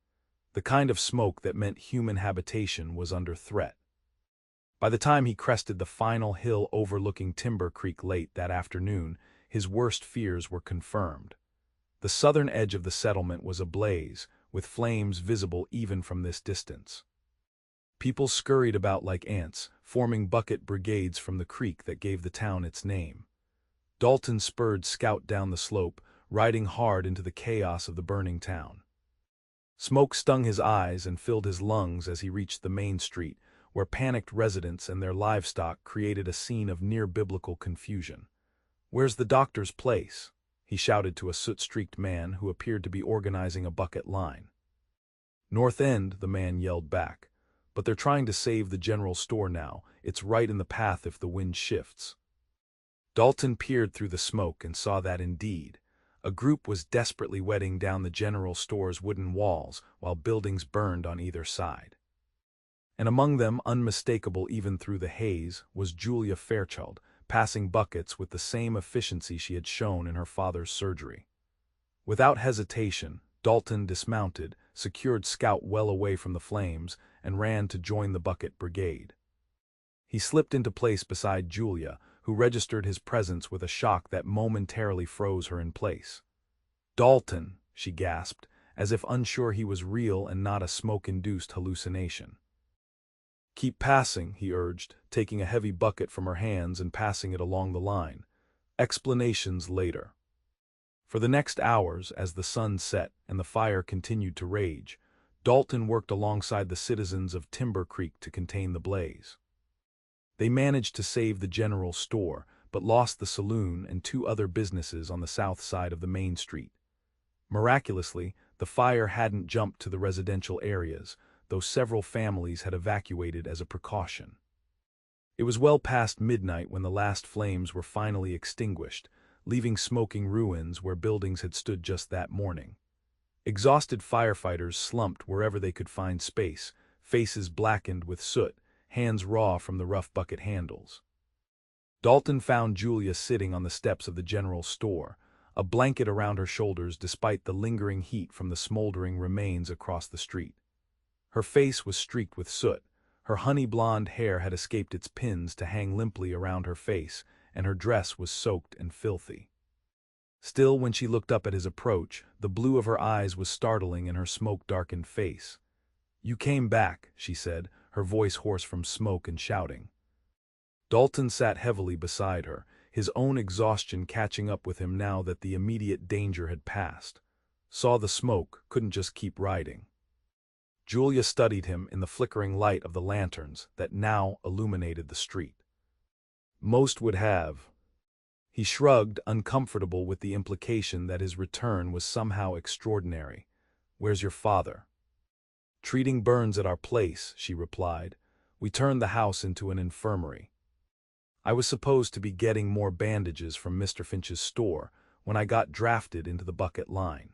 A: The kind of smoke that meant human habitation was under threat. By the time he crested the final hill overlooking Timber Creek late that afternoon, his worst fears were confirmed. The southern edge of the settlement was ablaze, with flames visible even from this distance. People scurried about like ants, forming bucket brigades from the creek that gave the town its name. Dalton spurred Scout down the slope, riding hard into the chaos of the burning town. Smoke stung his eyes and filled his lungs as he reached the main street, where panicked residents and their livestock created a scene of near-biblical confusion. "Where's the doctor's place?" he shouted to a soot-streaked man who appeared to be organizing a bucket line. "North End," the man yelled back. "But they're trying to save the general store now. It's right in the path if the wind shifts." Dalton peered through the smoke and saw that indeed. A group was desperately wetting down the general store's wooden walls while buildings burned on either side. And among them, unmistakable even through the haze, was Julia Fairchild, passing buckets with the same efficiency she had shown in her father's surgery. Without hesitation, Dalton dismounted, secured Scout well away from the flames, and ran to join the bucket brigade. He slipped into place beside Julia, who registered his presence with a shock that momentarily froze her in place. "Dalton," she gasped, as if unsure he was real and not a smoke-induced hallucination. "Keep passing," he urged, taking a heavy bucket from her hands and passing it along the line. "Explanations later." For the next hours, as the sun set and the fire continued to rage, Dalton worked alongside the citizens of Timber Creek to contain the blaze. They managed to save the general store, but lost the saloon and 2 other businesses on the south side of the main street. Miraculously, the fire hadn't jumped to the residential areas, though several families had evacuated as a precaution. It was well past midnight when the last flames were finally extinguished, leaving smoking ruins where buildings had stood just that morning. Exhausted firefighters slumped wherever they could find space, faces blackened with soot, hands raw from the rough bucket handles. Dalton found Julia sitting on the steps of the general store, a blanket around her shoulders despite the lingering heat from the smoldering remains across the street. Her face was streaked with soot, her honey-blonde hair had escaped its pins to hang limply around her face, and her dress was soaked and filthy. Still, when she looked up at his approach, the blue of her eyes was startling in her smoke-darkened face. "You came back," she said, her voice hoarse from smoke and shouting. Dalton sat heavily beside her, his own exhaustion catching up with him now that the immediate danger had passed. Saw the smoke, couldn't just keep riding. Julia studied him in the flickering light of the lanterns that now illuminated the street. "Most would have." He shrugged, uncomfortable with the implication that his return was somehow extraordinary. "Where's your father?" "Treating burns at our place," she replied. "We turned the house into an infirmary. I was supposed to be getting more bandages from Mr. Finch's store when I got drafted into the bucket line."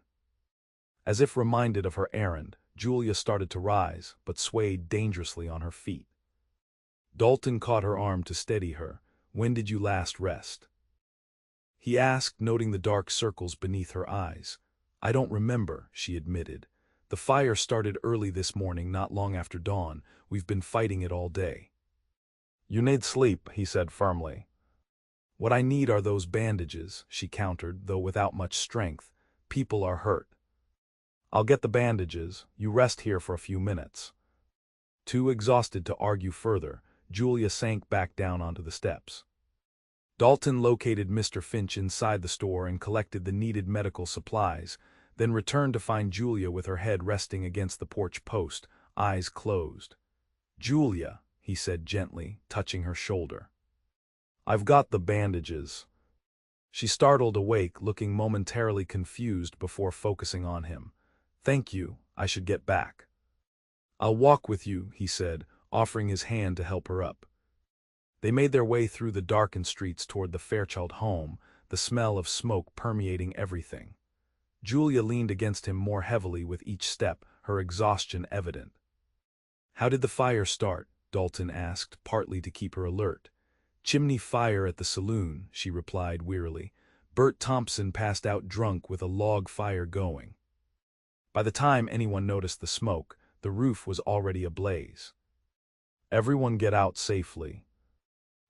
A: As if reminded of her errand, Julia started to rise, but swayed dangerously on her feet. Dalton caught her arm to steady her. "When did you last rest?" he asked, noting the dark circles beneath her eyes. "I don't remember," she admitted. "The fire started early this morning, not long after dawn. We've been fighting it all day." "You need sleep," he said firmly. "What I need are those bandages," she countered, though without much strength. "People are hurt." "I'll get the bandages. You rest here for a few minutes." Too exhausted to argue further, Julia sank back down onto the steps. Dalton located Mr. Finch inside the store and collected the needed medical supplies, then returned to find Julia with her head resting against the porch post, eyes closed. "Julia," he said gently, touching her shoulder. "I've got the bandages." She startled awake, looking momentarily confused before focusing on him. "Thank you, I should get back." "I'll walk with you," he said, offering his hand to help her up. They made their way through the darkened streets toward the Fairchild home, the smell of smoke permeating everything. Julia leaned against him more heavily with each step, her exhaustion evident. "How did the fire start?" Dalton asked, partly to keep her alert. "Chimney fire at the saloon," she replied wearily. "Bert Thompson passed out drunk with a log fire going." By the time anyone noticed the smoke, the roof was already ablaze. "Everyone get out safely."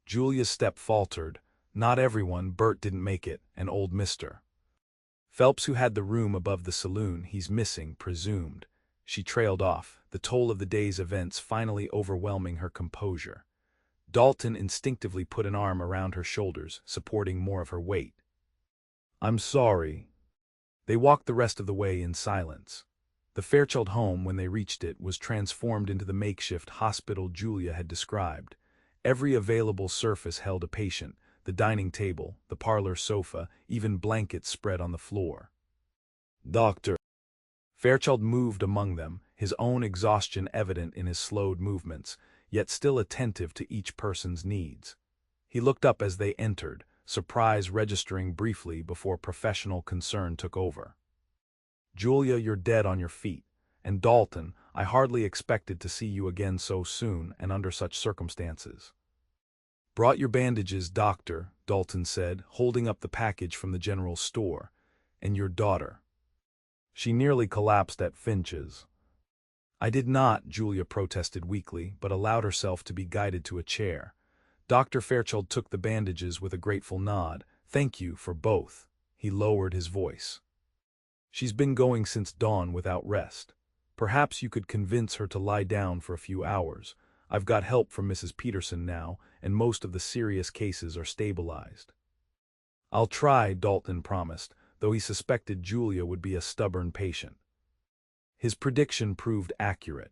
A: Julia's step faltered, Not everyone, Bert didn't make it, and old Mr. Phelps, who had the room above the saloon, he's missing, presumed. She trailed off, the toll of the day's events finally overwhelming her composure. Dalton instinctively put an arm around her shoulders, supporting more of her weight. I'm sorry. They walked the rest of the way in silence. The Fairchild home, when they reached it, was transformed into the makeshift hospital Julia had described. Every available surface held a patient, the dining table, the parlor sofa, even blankets spread on the floor. Doctor. Fairchild moved among them, his own exhaustion evident in his slowed movements, yet still attentive to each person's needs. He looked up as they entered, surprise registering briefly before professional concern took over. Julia, you're dead on your feet. And Dalton, I hardly expected to see you again so soon and under such circumstances. Brought your bandages, doctor, Dalton said, holding up the package from the general store. And your daughter. She nearly collapsed at Finch's. I did not, Julia protested weakly, but allowed herself to be guided to a chair. Dr. Fairchild took the bandages with a grateful nod. Thank you for both. He lowered his voice. She's been going since dawn without rest. Perhaps you could convince her to lie down for a few hours. I've got help from Mrs. Peterson now, and most of the serious cases are stabilized. I'll try, Dalton promised, though he suspected Julia would be a stubborn patient. His prediction proved accurate.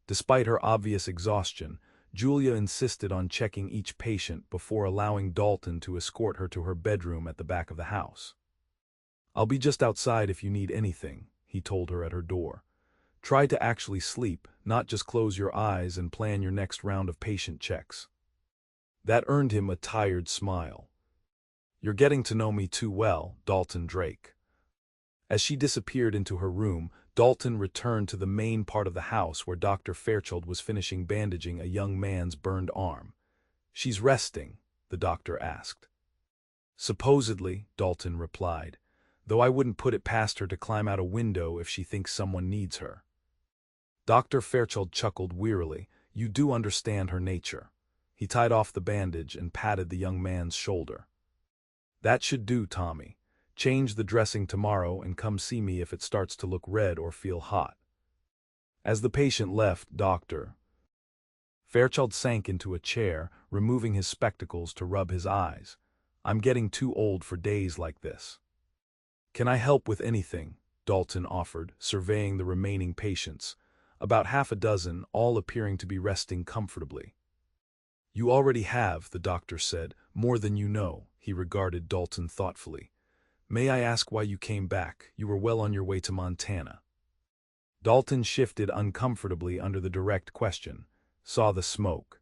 A: Despite her obvious exhaustion, Julia insisted on checking each patient before allowing Dalton to escort her to her bedroom at the back of the house. I'll be just outside if you need anything, he told her at her door. Try to actually sleep, not just close your eyes and plan your next round of patient checks. That earned him a tired smile. You're getting to know me too well, Dalton Drake. As she disappeared into her room, Dalton returned to the main part of the house where Dr. Fairchild was finishing bandaging a young man's burned arm. She's resting, the doctor asked. Supposedly, Dalton replied, though I wouldn't put it past her to climb out a window if she thinks someone needs her. Dr. Fairchild chuckled wearily. You do understand her nature. He tied off the bandage and patted the young man's shoulder. That should do, Tommy. Change the dressing tomorrow and come see me if it starts to look red or feel hot. As the patient left, Dr. Fairchild sank into a chair, removing his spectacles to rub his eyes. I'm getting too old for days like this. Can I help with anything? Dalton offered, surveying the remaining patients. About half a dozen, all appearing to be resting comfortably. You already have, the doctor said, more than you know. He regarded Dalton thoughtfully. May I ask why you came back? You were well on your way to Montana. Dalton shifted uncomfortably under the direct question, saw the smoke.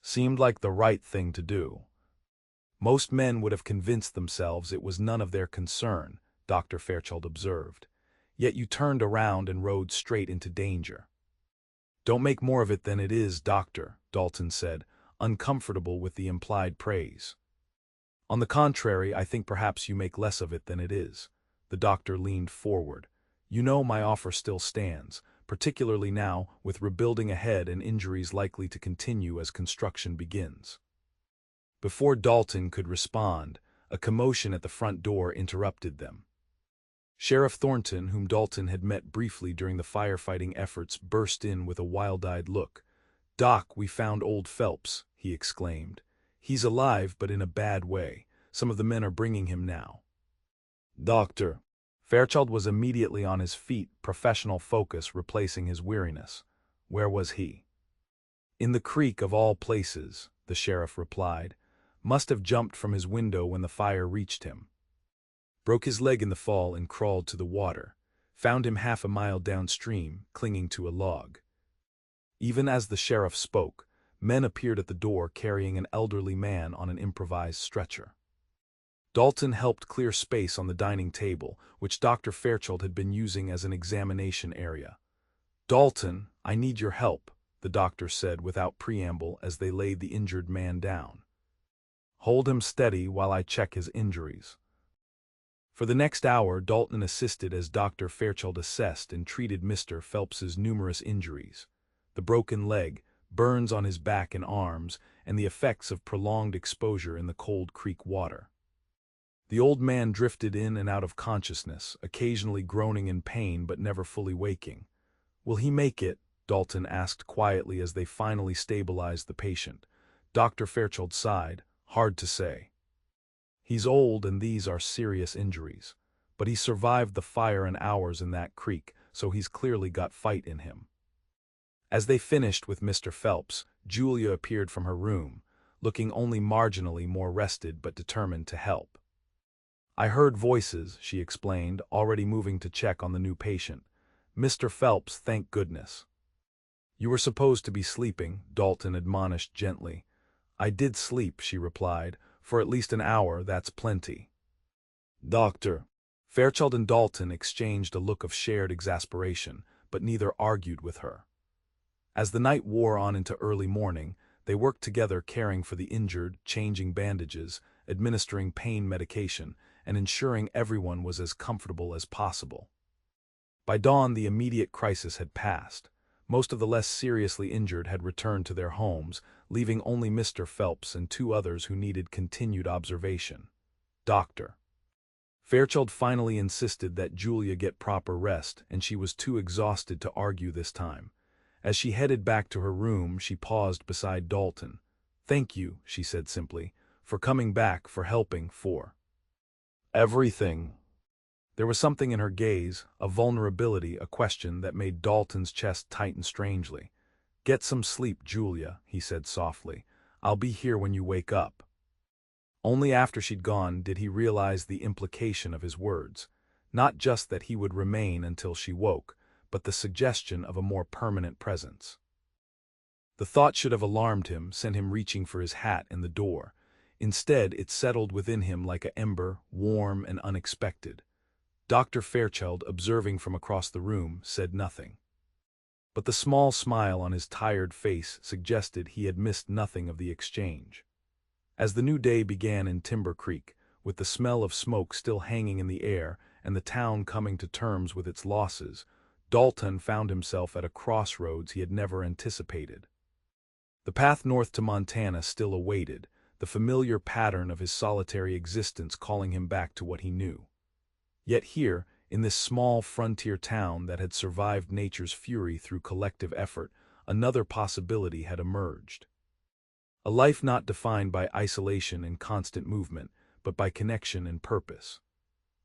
A: Seemed like the right thing to do. Most men would have convinced themselves it was none of their concern, Dr. Fairchild observed. Yet you turned around and rode straight into danger. Don't make more of it than it is, doctor, Dalton said, uncomfortable with the implied praise. On the contrary, I think perhaps you make less of it than it is. The doctor leaned forward. You know my offer still stands, particularly now with rebuilding ahead and injuries likely to continue as construction begins. Before Dalton could respond, a commotion at the front door interrupted them. Sheriff Thornton, whom Dalton had met briefly during the firefighting efforts, burst in with a wild-eyed look. Doc, we found old Phelps, he exclaimed. He's alive, but in a bad way. Some of the men are bringing him now. Doctor. Fairchild was immediately on his feet, professional focus replacing his weariness. Where was he? In the creek of all places, the sheriff replied. Must have jumped from his window when the fire reached him. Broke his leg in the fall and crawled to the water. Found him half a mile downstream, clinging to a log. Even as the sheriff spoke, men appeared at the door carrying an elderly man on an improvised stretcher. Dalton helped clear space on the dining table, which Dr. Fairchild had been using as an examination area. Dalton, I need your help, the doctor said without preamble as they laid the injured man down. Hold him steady while I check his injuries. For the next hour, Dalton assisted as Dr. Fairchild assessed and treated Mr. Phelps's numerous injuries. The broken leg, burns on his back and arms, and the effects of prolonged exposure in the cold creek water. The old man drifted in and out of consciousness, occasionally groaning in pain but never fully waking. "Will he make it?" Dalton asked quietly as they finally stabilized the patient. Dr. Fairchild sighed. "Hard to say. He's old and these are serious injuries. But he survived the fire and hours in that creek, so he's clearly got fight in him." As they finished with Mr. Phelps, Julia appeared from her room, looking only marginally more rested but determined to help. "I heard voices," she explained, already moving to check on the new patient. "Mr. Phelps, thank goodness." "You were supposed to be sleeping," Dalton admonished gently. "I did sleep," she replied. "For at least an hour, that's plenty." "Doctor." Fairchild and Dalton exchanged a look of shared exasperation, but neither argued with her. As the night wore on into early morning, they worked together caring for the injured, changing bandages, administering pain medication, and ensuring everyone was as comfortable as possible. By dawn, the immediate crisis had passed. Most of the less seriously injured had returned to their homes, leaving only Mr. Phelps and two others who needed continued observation. Dr. Fairchild finally insisted that Julia get proper rest, and she was too exhausted to argue this time. As she headed back to her room, she paused beside Dalton. "Thank you," she said simply, "for coming back, for helping, for everything." There was something in her gaze, a vulnerability, a question that made Dalton's chest tighten strangely. "Get some sleep, Julia," he said softly. "I'll be here when you wake up." Only after she'd gone did he realize the implication of his words. Not just that he would remain until she woke, but the suggestion of a more permanent presence. The thought should have alarmed him, sent him reaching for his hat and the door. Instead, it settled within him like an ember, warm and unexpected. Dr. Fairchild, observing from across the room, said nothing. But the small smile on his tired face suggested he had missed nothing of the exchange. As the new day began in Timber Creek, with the smell of smoke still hanging in the air and the town coming to terms with its losses, Dalton found himself at a crossroads he had never anticipated. The path north to Montana still awaited, the familiar pattern of his solitary existence calling him back to what he knew. Yet here, in this small frontier town that had survived nature's fury through collective effort, another possibility had emerged. A life not defined by isolation and constant movement, but by connection and purpose.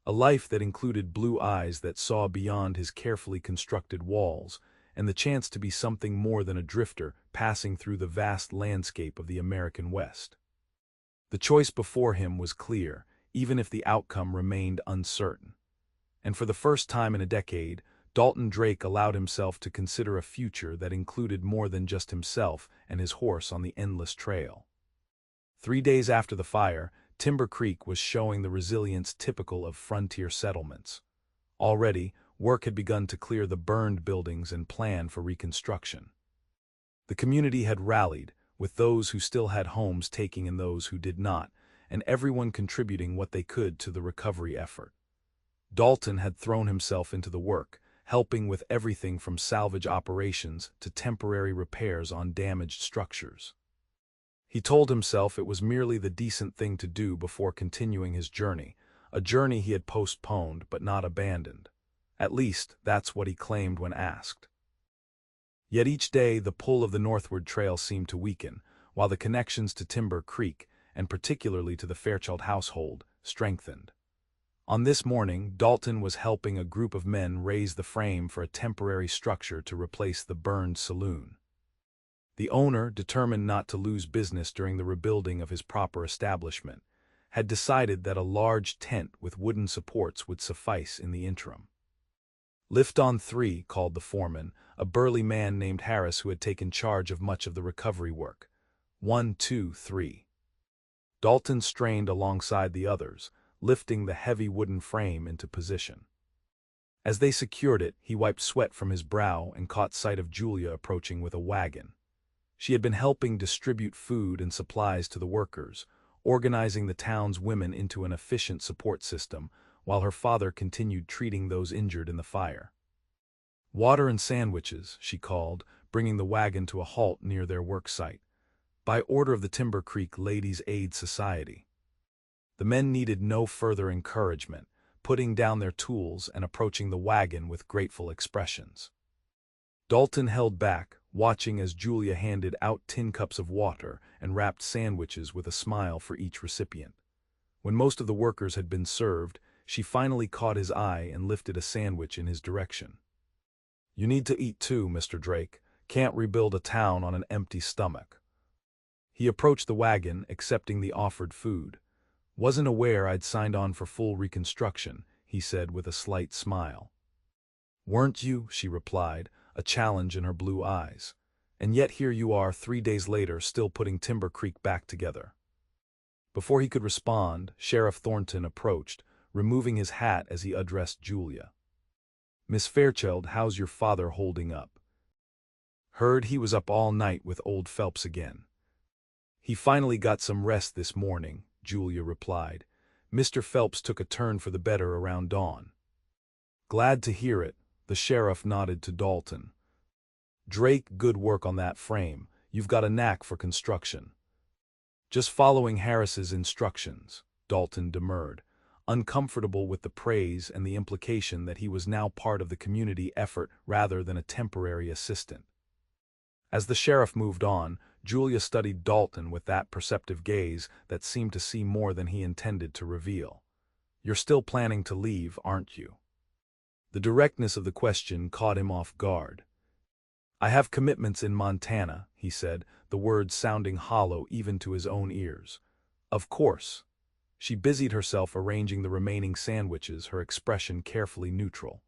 A: A life that included blue eyes that saw beyond his carefully constructed walls, and the chance to be something more than a drifter passing through the vast landscape of the American West. The choice before him was clear, even if the outcome remained uncertain. And for the first time in a decade, Dalton Drake allowed himself to consider a future that included more than just himself and his horse on the endless trail. 3 days after the fire, Timber Creek was showing the resilience typical of frontier settlements. Already, work had begun to clear the burned buildings and plan for reconstruction. The community had rallied, with those who still had homes taking in those who did not, and everyone contributing what they could to the recovery effort. Dalton had thrown himself into the work, helping with everything from salvage operations to temporary repairs on damaged structures. He told himself it was merely the decent thing to do before continuing his journey, a journey he had postponed but not abandoned. At least, that's what he claimed when asked. Yet each day the pull of the northward trail seemed to weaken, while the connections to Timber Creek, and particularly to the Fairchild household, strengthened. On this morning, Dalton was helping a group of men raise the frame for a temporary structure to replace the burned saloon. The owner, determined not to lose business during the rebuilding of his proper establishment, had decided that a large tent with wooden supports would suffice in the interim. "Lift on 3, called the foreman, a burly man named Harris who had taken charge of much of the recovery work. 1, 2, 3. Dalton strained alongside the others, lifting the heavy wooden frame into position. As they secured it, he wiped sweat from his brow and caught sight of Julia approaching with a wagon. She had been helping distribute food and supplies to the workers, organizing the town's women into an efficient support system, while her father continued treating those injured in the fire. "Water and sandwiches," she called, bringing the wagon to a halt near their work site. By order of the Timber Creek Ladies' Aid Society. The men needed no further encouragement, putting down their tools and approaching the wagon with grateful expressions. Dalton held back, watching as Julia handed out tin cups of water and wrapped sandwiches with a smile for each recipient. When most of the workers had been served, she finally caught his eye and lifted a sandwich in his direction. "You need to eat too, Mr. Drake. Can't rebuild a town on an empty stomach." He approached the wagon, accepting the offered food. "Wasn't aware I'd signed on for full reconstruction," he said with a slight smile. "Weren't you?" she replied, a challenge in her blue eyes. "And yet here you are 3 days later still putting Timber Creek back together." Before he could respond, Sheriff Thornton approached, removing his hat as he addressed Julia. "Miss Fairchild, how's your father holding up?" "Heard he was up all night with old Phelps again." "He finally got some rest this morning," Julia replied. "Mr. Phelps took a turn for the better around dawn." "Glad to hear it," the sheriff nodded to Dalton. "Drake, good work on that frame. You've got a knack for construction." "Just following Harris's instructions," Dalton demurred, uncomfortable with the praise and the implication that he was now part of the community effort rather than a temporary assistant. As the sheriff moved on, Julia studied Dalton with that perceptive gaze that seemed to see more than he intended to reveal. "You're still planning to leave, aren't you?" The directness of the question caught him off guard. "I have commitments in Montana," he said, the words sounding hollow even to his own ears. "Of course." She busied herself arranging the remaining sandwiches, her expression carefully neutral.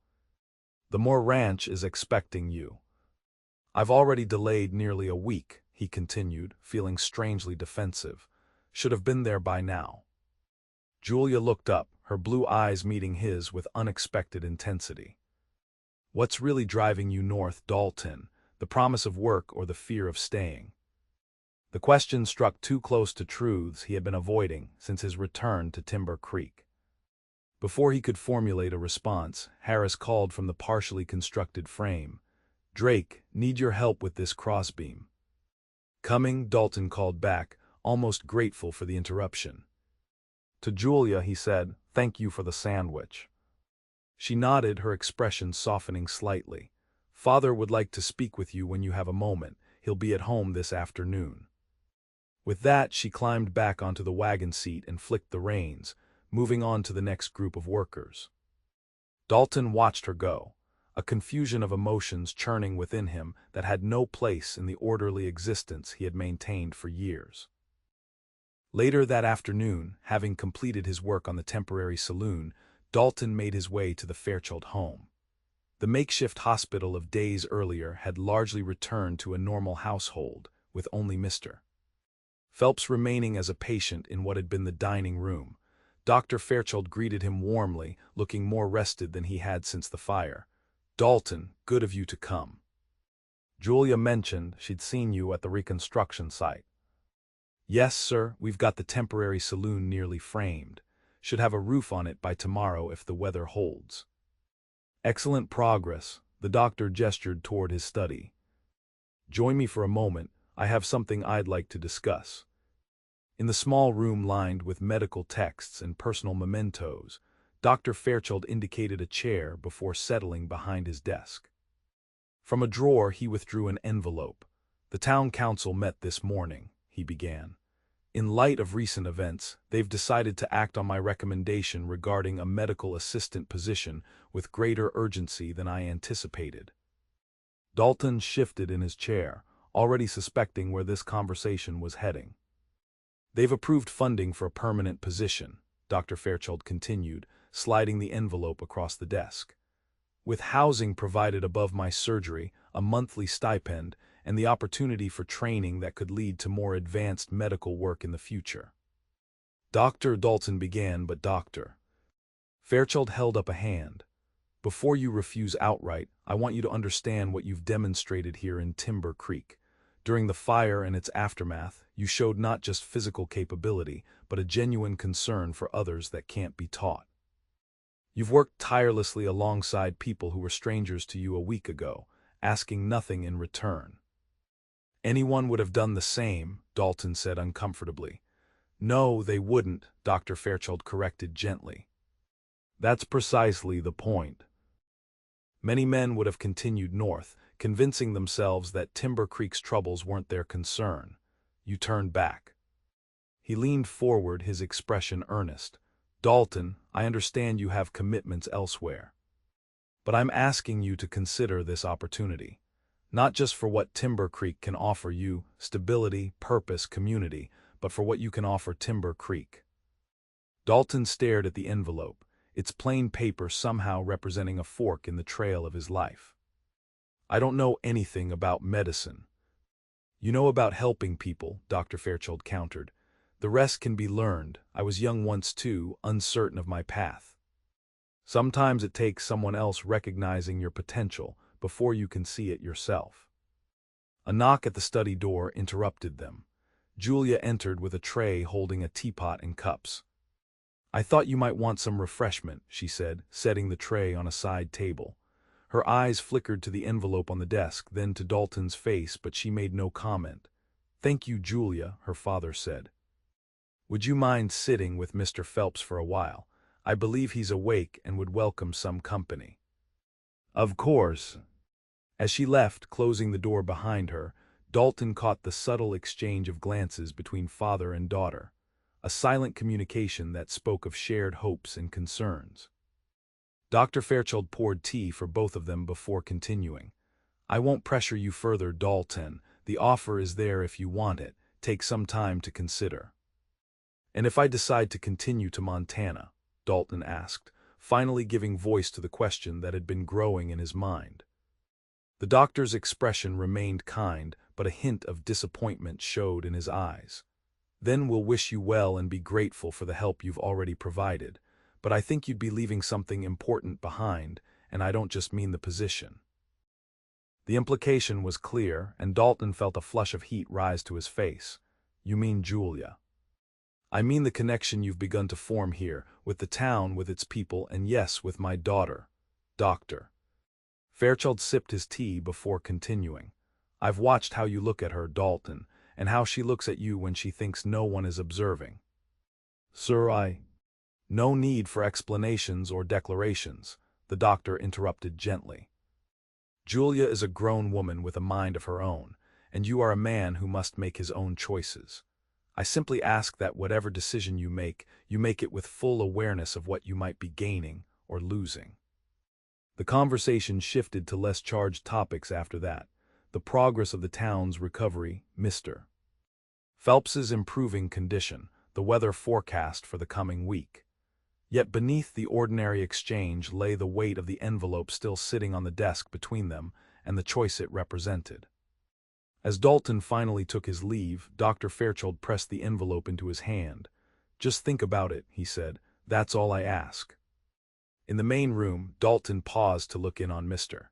A: "The Moore Ranch is expecting you." "I've already delayed nearly a week," he continued, feeling strangely defensive. "Should have been there by now." Julia looked up, her blue eyes meeting his with unexpected intensity. "What's really driving you north, Dalton? The promise of work or the fear of staying?" The question struck too close to truths he had been avoiding since his return to Timber Creek. Before he could formulate a response, Harris called from the partially constructed frame. "Drake, need your help with this crossbeam." "Coming," Dalton called back, almost grateful for the interruption. To Julia he said, "Thank you for the sandwich." She nodded, her expression softening slightly. "Father would like to speak with you when you have a moment. He'll be at home this afternoon." With that, she climbed back onto the wagon seat and flicked the reins, moving on to the next group of workers. Dalton watched her go, a confusion of emotions churning within him that had no place in the orderly existence he had maintained for years. Later that afternoon, having completed his work on the temporary saloon, Dalton made his way to the Fairchild home. The makeshift hospital of days earlier had largely returned to a normal household, with only Mr. Phelps remaining as a patient in what had been the dining room. Dr. Fairchild greeted him warmly, looking more rested than he had since the fire. "Dalton, good of you to come. Julia mentioned she'd seen you at the reconstruction site." "Yes, sir, we've got the temporary saloon nearly framed. Should have a roof on it by tomorrow if the weather holds." "Excellent progress," the doctor gestured toward his study. "Join me for a moment, I have something I'd like to discuss." In the small room lined with medical texts and personal mementos, Dr. Fairchild indicated a chair before settling behind his desk. From a drawer he withdrew an envelope. "The town council met this morning," he began. "In light of recent events, they've decided to act on my recommendation regarding a medical assistant position with greater urgency than I anticipated." Dalton shifted in his chair, already suspecting where this conversation was heading. "They've approved funding for a permanent position," Dr. Fairchild continued, sliding the envelope across the desk. "With housing provided above my surgery, a monthly stipend, and the opportunity for training that could lead to more advanced medical work in the future." Dr. Dalton began, but Dr. Fairchild held up a hand. "Before you refuse outright, I want you to understand what you've demonstrated here in Timber Creek. During the fire and its aftermath, you showed not just physical capability, but a genuine concern for others that can't be taught. You've worked tirelessly alongside people who were strangers to you a week ago, asking nothing in return. Anyone would have done the same, Dalton said uncomfortably. No, they wouldn't, Dr. Fairchild corrected gently. That's precisely the point. Many men would have continued north, convincing themselves that Timber Creek's troubles weren't their concern. You turned back. He leaned forward, his expression earnest. Dalton, I understand you have commitments elsewhere. But I'm asking you to consider this opportunity. Not just for what Timber Creek can offer you, stability, purpose, community, but for what you can offer Timber Creek. Dalton stared at the envelope, its plain paper somehow representing a fork in the trail of his life. I don't know anything about medicine. You know about helping people, Dr. Fairchild countered. The rest can be learned. I was young once too, uncertain of my path. Sometimes it takes someone else recognizing your potential before you can see it yourself. A knock at the study door interrupted them. Julia entered with a tray holding a teapot and cups. I thought you might want some refreshment, she said, setting the tray on a side table. Her eyes flickered to the envelope on the desk, then to Dalton's face, but she made no comment. Thank you, Julia, her father said. Would you mind sitting with Mr. Phelps for a while? I believe he's awake and would welcome some company. Of course. As she left, closing the door behind her, Dalton caught the subtle exchange of glances between father and daughter, a silent communication that spoke of shared hopes and concerns. Dr. Fairchild poured tea for both of them before continuing. I won't pressure you further, Dalton. The offer is there if you want it. Take some time to consider. And if I decide to continue to Montana? Dalton asked, finally giving voice to the question that had been growing in his mind. The doctor's expression remained kind, but a hint of disappointment showed in his eyes. Then we'll wish you well and be grateful for the help you've already provided, but I think you'd be leaving something important behind, and I don't just mean the position. The implication was clear, and Dalton felt a flush of heat rise to his face. You mean Julia. I mean the connection you've begun to form here, with the town, with its people, and yes, with my daughter, Doctor. Fairchild sipped his tea before continuing. I've watched how you look at her, Dalton, and how she looks at you when she thinks no one is observing. Sir, No need for explanations or declarations, the doctor interrupted gently. Julia is a grown woman with a mind of her own, and you are a man who must make his own choices. I simply ask that whatever decision you make it with full awareness of what you might be gaining or losing. The conversation shifted to less charged topics after that. The progress of the town's recovery, Mr. Phelps's improving condition, the weather forecast for the coming week. Yet beneath the ordinary exchange lay the weight of the envelope still sitting on the desk between them and the choice it represented. As Dalton finally took his leave, Dr. Fairchild pressed the envelope into his hand. Just think about it, he said. That's all I ask. In the main room, Dalton paused to look in on Mr.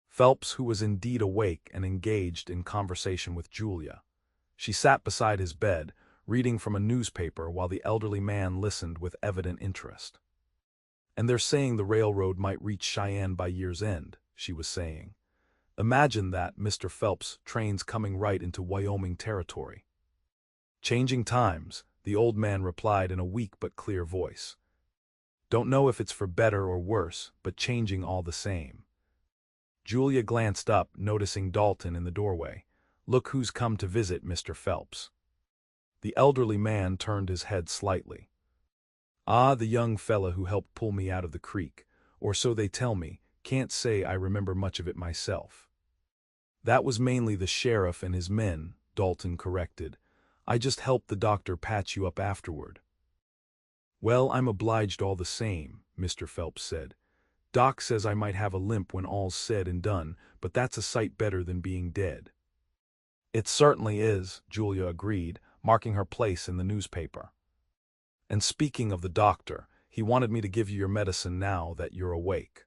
A: Phelps, who was indeed awake and engaged in conversation with Julia. She sat beside his bed, reading from a newspaper while the elderly man listened with evident interest. And they're saying the railroad might reach Cheyenne by year's end, she was saying. Imagine that, Mr. Phelps, trains coming right into Wyoming Territory. Changing times, the old man replied in a weak but clear voice. Don't know if it's for better or worse, but changing all the same. Julia glanced up, noticing Dalton in the doorway. Look who's come to visit Mr. Phelps. The elderly man turned his head slightly. Ah, the young fella who helped pull me out of the creek, or so they tell me, can't say I remember much of it myself. That was mainly the sheriff and his men, Dalton corrected. I just helped the doctor patch you up afterward. Well, I'm obliged all the same, Mr. Phelps said. Doc says I might have a limp when all's said and done, but that's a sight better than being dead. It certainly is, Julia agreed, marking her place in the newspaper. And speaking of the doctor, he wanted me to give you your medicine now that you're awake.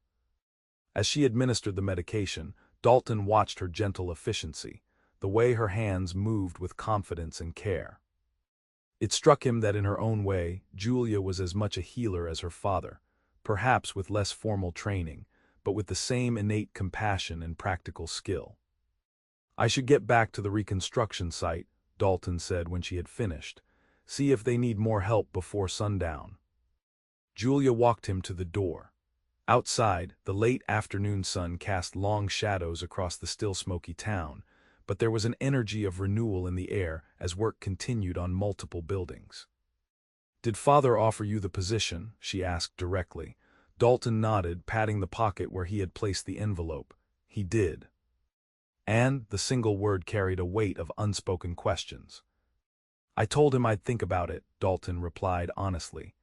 A: As she administered the medication, Dalton watched her gentle efficiency, the way her hands moved with confidence and care. It struck him that in her own way, Julia was as much a healer as her father, perhaps with less formal training, but with the same innate compassion and practical skill. "I should get back to the reconstruction site," Dalton said when she had finished. "See if they need more help before sundown." Julia walked him to the door. Outside, the late afternoon sun cast long shadows across the still smoky town, but there was an energy of renewal in the air as work continued on multiple buildings. "Did Father offer you the position?" she asked directly. Dalton nodded, patting the pocket where he had placed the envelope. "He did." And the single word carried a weight of unspoken questions. "I told him I'd think about it," Dalton replied honestly.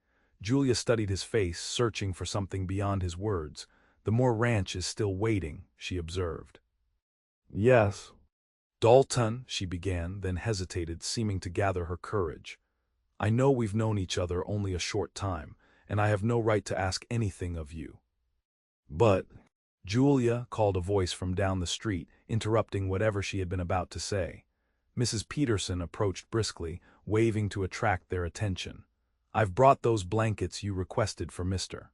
A: Julia studied his face, searching for something beyond his words. "The Moore Ranch is still waiting," she observed. "Yes." "Dalton," she began, then hesitated, seeming to gather her courage. "I know we've known each other only a short time, and I have no right to ask anything of you. But—" "Julia," called a voice from down the street, interrupting whatever she had been about to say. Mrs. Peterson approached briskly, waving to attract their attention. "I've brought those blankets you requested for Mr.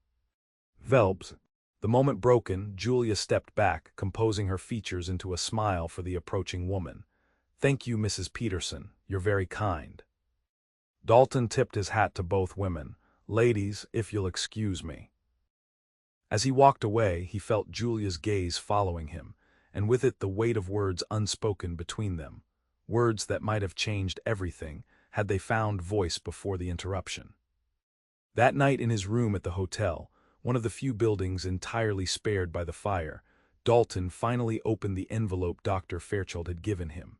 A: Phelps." The moment broken, Julia stepped back, composing her features into a smile for the approaching woman. "Thank you, Mrs. Peterson. You're very kind." Dalton tipped his hat to both women. "Ladies, if you'll excuse me." As he walked away, he felt Julia's gaze following him, and with it the weight of words unspoken between them. Words that might have changed everything, had they found voice before the interruption. That night in his room at the hotel, one of the few buildings entirely spared by the fire, Dalton finally opened the envelope Dr. Fairchild had given him.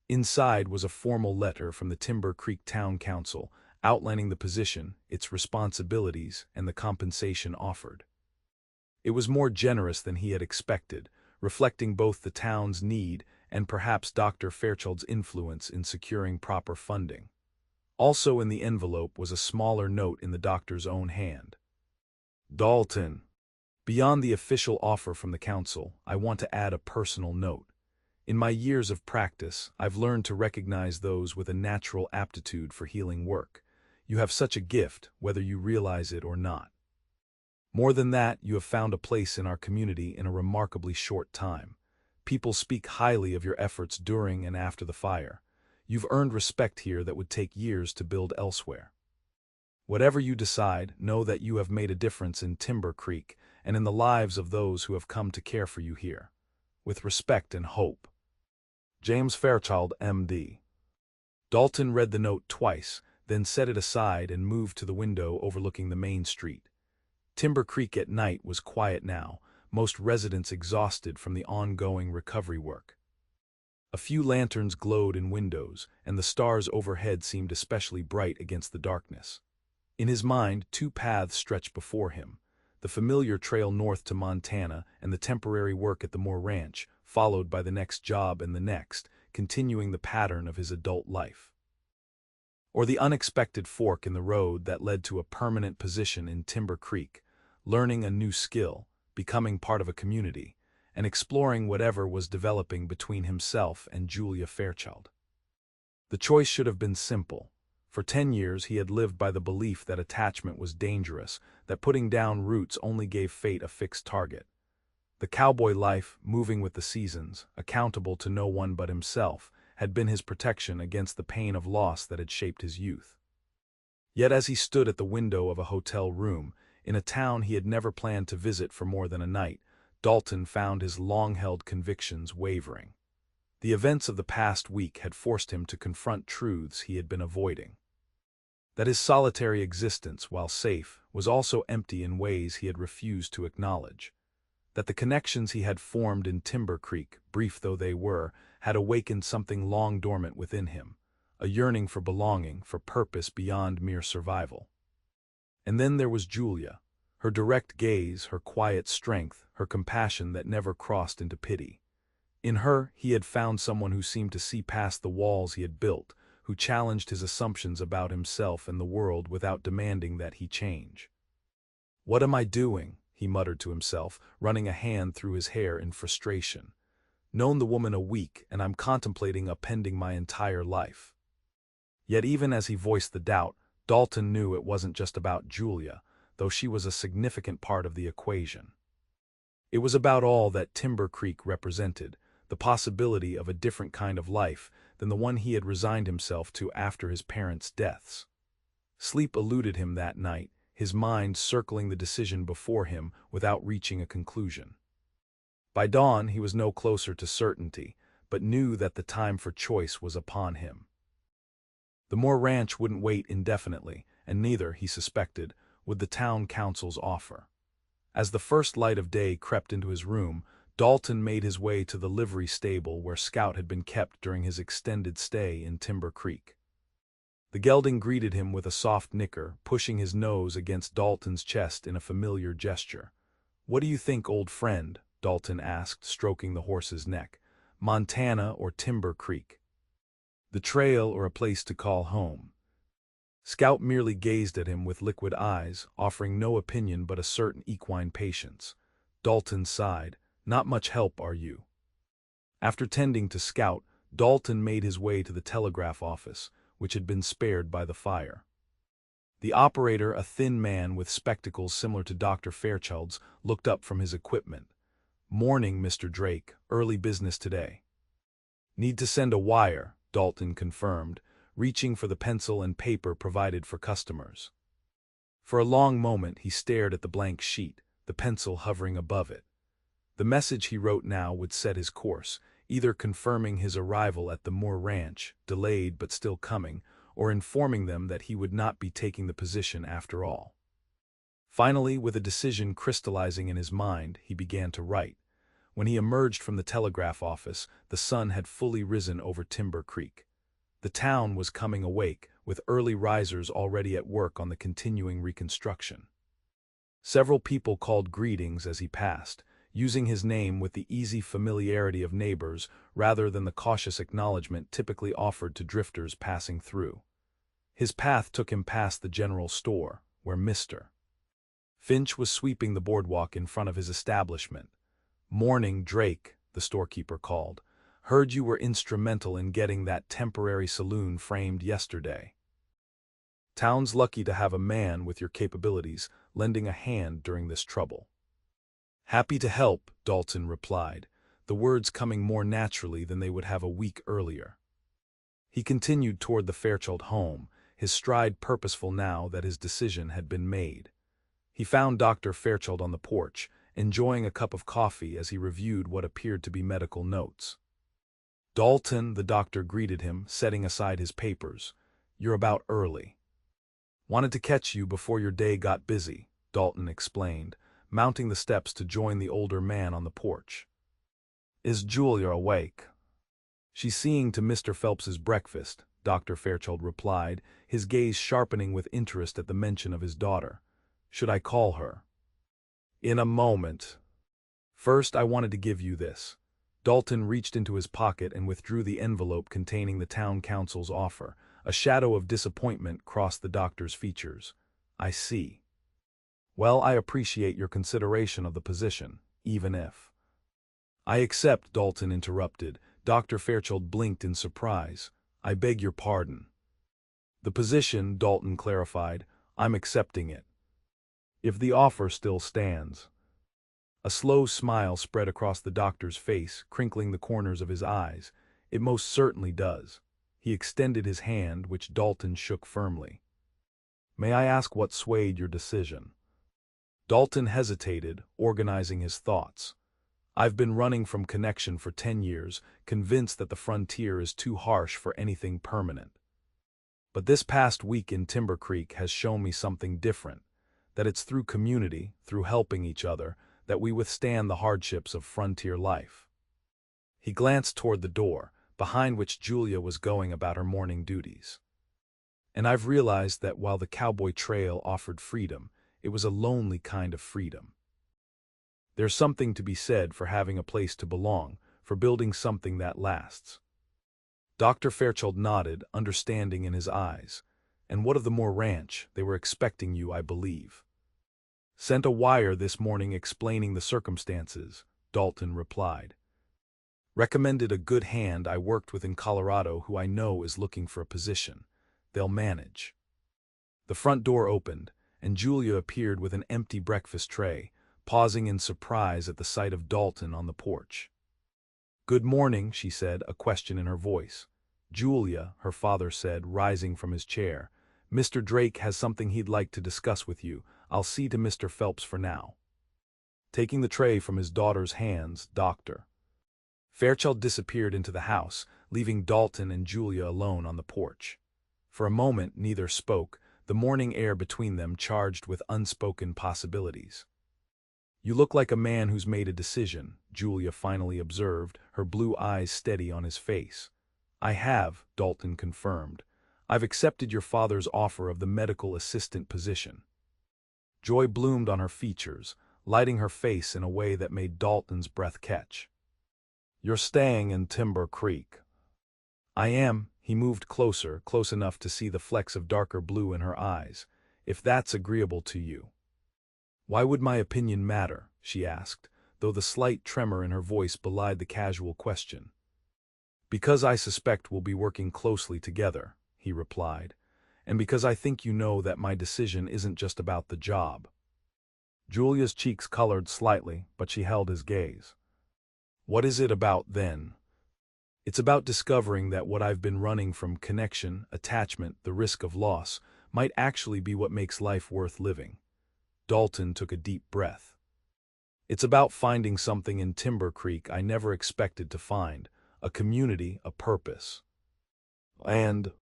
A: Inside was a formal letter from the Timber Creek Town Council, outlining the position, its responsibilities, and the compensation offered. It was more generous than he had expected, reflecting both the town's need and perhaps Dr. Fairchild's influence in securing proper funding. Also in the envelope was a smaller note in the doctor's own hand. "Dalton, beyond the official offer from the council, I want to add a personal note. In my years of practice, I've learned to recognize those with a natural aptitude for healing work. You have such a gift, whether you realize it or not. More than that, you have found a place in our community in a remarkably short time. People speak highly of your efforts during and after the fire. You've earned respect here that would take years to build elsewhere. Whatever you decide, know that you have made a difference in Timber Creek and in the lives of those who have come to care for you here. With respect and hope. James Fairchild, M.D." Dalton read the note twice, then set it aside and moved to the window overlooking the main street. Timber Creek at night was quiet now, most residents exhausted from the ongoing recovery work. A few lanterns glowed in windows, and the stars overhead seemed especially bright against the darkness. In his mind, two paths stretched before him: the familiar trail north to Montana and the temporary work at the Moore Ranch, followed by the next job and the next, continuing the pattern of his adult life. Or the unexpected fork in the road that led to a permanent position in Timber Creek, learning a new skill, becoming part of a community, and exploring whatever was developing between himself and Julia Fairchild. The choice should have been simple. For 10 years he had lived by the belief that attachment was dangerous, that putting down roots only gave fate a fixed target. The cowboy life, moving with the seasons, accountable to no one but himself, had been his protection against the pain of loss that had shaped his youth. Yet as he stood at the window of a hotel room, in a town he had never planned to visit for more than a night, Dalton found his long-held convictions wavering. The events of the past week had forced him to confront truths he had been avoiding. That his solitary existence, while safe, was also empty in ways he had refused to acknowledge. That the connections he had formed in Timber Creek, brief though they were, had awakened something long dormant within him, a yearning for belonging, for purpose beyond mere survival. And then there was Julia, her direct gaze, her quiet strength, her compassion that never crossed into pity. In her, he had found someone who seemed to see past the walls he had built, who challenged his assumptions about himself and the world without demanding that he change. "What am I doing?" he muttered to himself, running a hand through his hair in frustration. "Known the woman a week, and I'm contemplating upending my entire life." Yet even as he voiced the doubt, Dalton knew it wasn't just about Julia, though she was a significant part of the equation. It was about all that Timber Creek represented, the possibility of a different kind of life than the one he had resigned himself to after his parents' deaths. Sleep eluded him that night, his mind circling the decision before him without reaching a conclusion. By dawn he was no closer to certainty, but knew that the time for choice was upon him. The Moore Ranch wouldn't wait indefinitely, and neither, he suspected, would the town council's offer. As the first light of day crept into his room, Dalton made his way to the livery stable where Scout had been kept during his extended stay in Timber Creek. The gelding greeted him with a soft nicker, pushing his nose against Dalton's chest in a familiar gesture. "What do you think, old friend?" Dalton asked, stroking the horse's neck. "Montana or Timber Creek? The trail or a place to call home?" Scout merely gazed at him with liquid eyes, offering no opinion but a certain equine patience. Dalton sighed. "Not much help, are you?" After tending to Scout, Dalton made his way to the telegraph office, which had been spared by the fire. The operator, a thin man with spectacles similar to Dr. Fairchild's, looked up from his equipment. "Morning, Mr. Drake. Early business today." "Need to send a wire," Dalton confirmed, reaching for the pencil and paper provided for customers. For a long moment he stared at the blank sheet, the pencil hovering above it. The message he wrote now would set his course, either confirming his arrival at the Moore Ranch, delayed but still coming, or informing them that he would not be taking the position after all. Finally, with a decision crystallizing in his mind, he began to write. When he emerged from the telegraph office, the sun had fully risen over Timber Creek. The town was coming awake, with early risers already at work on the continuing reconstruction. Several people called greetings as he passed, using his name with the easy familiarity of neighbors rather than the cautious acknowledgement typically offered to drifters passing through. His path took him past the general store, where Mr. Finch was sweeping the boardwalk in front of his establishment. "Morning, Drake," the storekeeper called. "Heard you were instrumental in getting that temporary saloon framed yesterday. Town's lucky to have a man with your capabilities lending a hand during this trouble." "Happy to help," Dalton replied, the words coming more naturally than they would have a week earlier. He continued toward the Fairchild home, his stride purposeful now that his decision had been made. He found Dr. Fairchild on the porch, enjoying a cup of coffee as he reviewed what appeared to be medical notes. "Dalton," the doctor greeted him, setting aside his papers. "You're about early." "Wanted to catch you before your day got busy," Dalton explained, mounting the steps to join the older man on the porch. "Is Julia awake?" "She's seeing to Mr. Phelps's breakfast," Dr. Fairchild replied, his gaze sharpening with interest at the mention of his daughter. "Should I call her?" "In a moment. First, I wanted to give you this." Dalton reached into his pocket and withdrew the envelope containing the town council's offer. A shadow of disappointment crossed the doctor's features. "I see. Well, I appreciate your consideration of the position, even if—" "I accept," Dalton interrupted. Dr. Fairchild blinked in surprise. "I beg your pardon." "The position," Dalton clarified, "I'm accepting it. If the offer still stands." A slow smile spread across the doctor's face, crinkling the corners of his eyes. "It most certainly does." He extended his hand, which Dalton shook firmly. "May I ask what swayed your decision?" Dalton hesitated, organizing his thoughts. "I've been running from connection for 10 years, convinced that the frontier is too harsh for anything permanent. But this past week in Timber Creek has shown me something different, that it's through community, through helping each other, that we withstand the hardships of frontier life." He glanced toward the door, behind which Julia was going about her morning duties. "And I've realized that while the Cowboy Trail offered freedom, it was a lonely kind of freedom. There's something to be said for having a place to belong, for building something that lasts." Dr. Fairchild nodded, understanding in his eyes. "And what of the Moore Ranch? They were expecting you, I believe." "Sent a wire this morning explaining the circumstances," Dalton replied. "Recommended a good hand I worked with in Colorado who I know is looking for a position. They'll manage." The front door opened, and Julia appeared with an empty breakfast tray, pausing in surprise at the sight of Dalton on the porch. "Good morning," she said, a question in her voice. "Julia," her father said, rising from his chair, "Mr. Drake has something he'd like to discuss with you. I'll see to Mr. Phelps for now." Taking the tray from his daughter's hands, Dr. Fairchild disappeared into the house, leaving Dalton and Julia alone on the porch. For a moment neither spoke, the morning air between them charged with unspoken possibilities. "You look like a man who's made a decision," Julia finally observed, her blue eyes steady on his face. "I have," Dalton confirmed. "I've accepted your father's offer of the medical assistant position." Joy bloomed on her features, lighting her face in a way that made Dalton's breath catch. "You're staying in Timber Creek." "I am." He moved closer, close enough to see the flecks of darker blue in her eyes. "If that's agreeable to you." "Why would my opinion matter?" she asked, though the slight tremor in her voice belied the casual question. "Because I suspect we'll be working closely together," he replied, "and because I think you know that my decision isn't just about the job." Julia's cheeks colored slightly, but she held his gaze. "What is it about, then?" "It's about discovering that what I've been running from, connection, attachment, the risk of loss, might actually be what makes life worth living." Dalton took a deep breath. "It's about finding something in Timber Creek I never expected to find, a community, a purpose." "And?"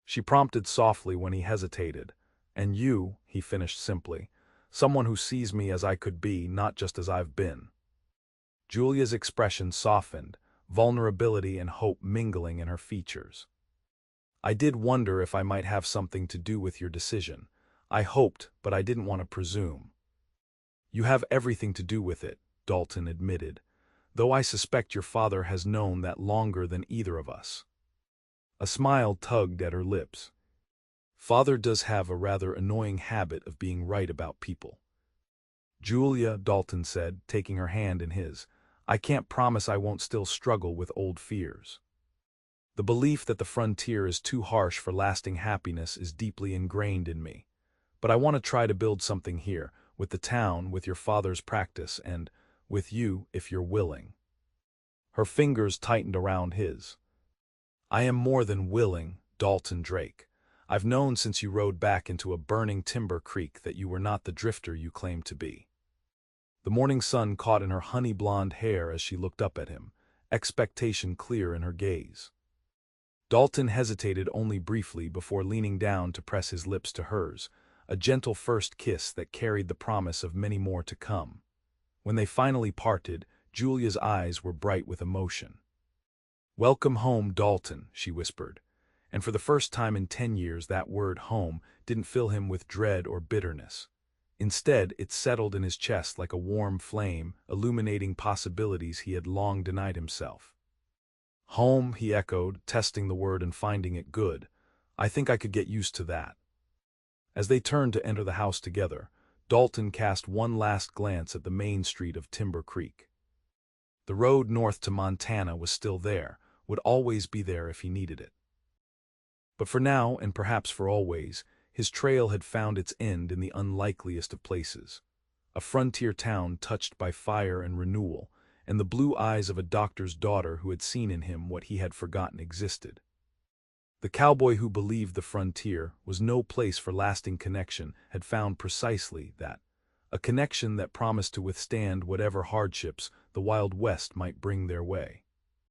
A: she prompted softly when he hesitated. "And you," he finished simply, "someone who sees me as I could be, not just as I've been." Julia's expression softened, vulnerability and hope mingling in her features. "I did wonder if I might have something to do with your decision. I hoped, but I didn't want to presume." "You have everything to do with it," Dalton admitted, "though I suspect your father has known that longer than either of us." A smile tugged at her lips. "Father does have a rather annoying habit of being right about people." "Julia," Dalton said, taking her hand in his, "I can't promise I won't still struggle with old fears. The belief that the frontier is too harsh for lasting happiness is deeply ingrained in me. But I want to try to build something here, with the town, with your father's practice, and with you, if you're willing." Her fingers tightened around his. "I am more than willing, Dalton Drake. I've known since you rode back into a burning Timber Creek that you were not the drifter you claimed to be." The morning sun caught in her honey-blonde hair as she looked up at him, expectation clear in her gaze. Dalton hesitated only briefly before leaning down to press his lips to hers, a gentle first kiss that carried the promise of many more to come. When they finally parted, Julia's eyes were bright with emotion. "Welcome home, Dalton," she whispered, and for the first time in 10 years that word home didn't fill him with dread or bitterness. Instead, it settled in his chest like a warm flame, illuminating possibilities he had long denied himself. "Home," he echoed, testing the word and finding it good. "I think I could get used to that." As they turned to enter the house together, Dalton cast one last glance at the main street of Timber Creek. The road north to Montana was still there, would always be there if he needed it. But for now, and perhaps for always, his trail had found its end in the unlikeliest of places. A frontier town touched by fire and renewal, and the blue eyes of a doctor's daughter who had seen in him what he had forgotten existed. The cowboy who believed the frontier was no place for lasting connection had found precisely that, a connection that promised to withstand whatever hardships the Wild West might bring their way.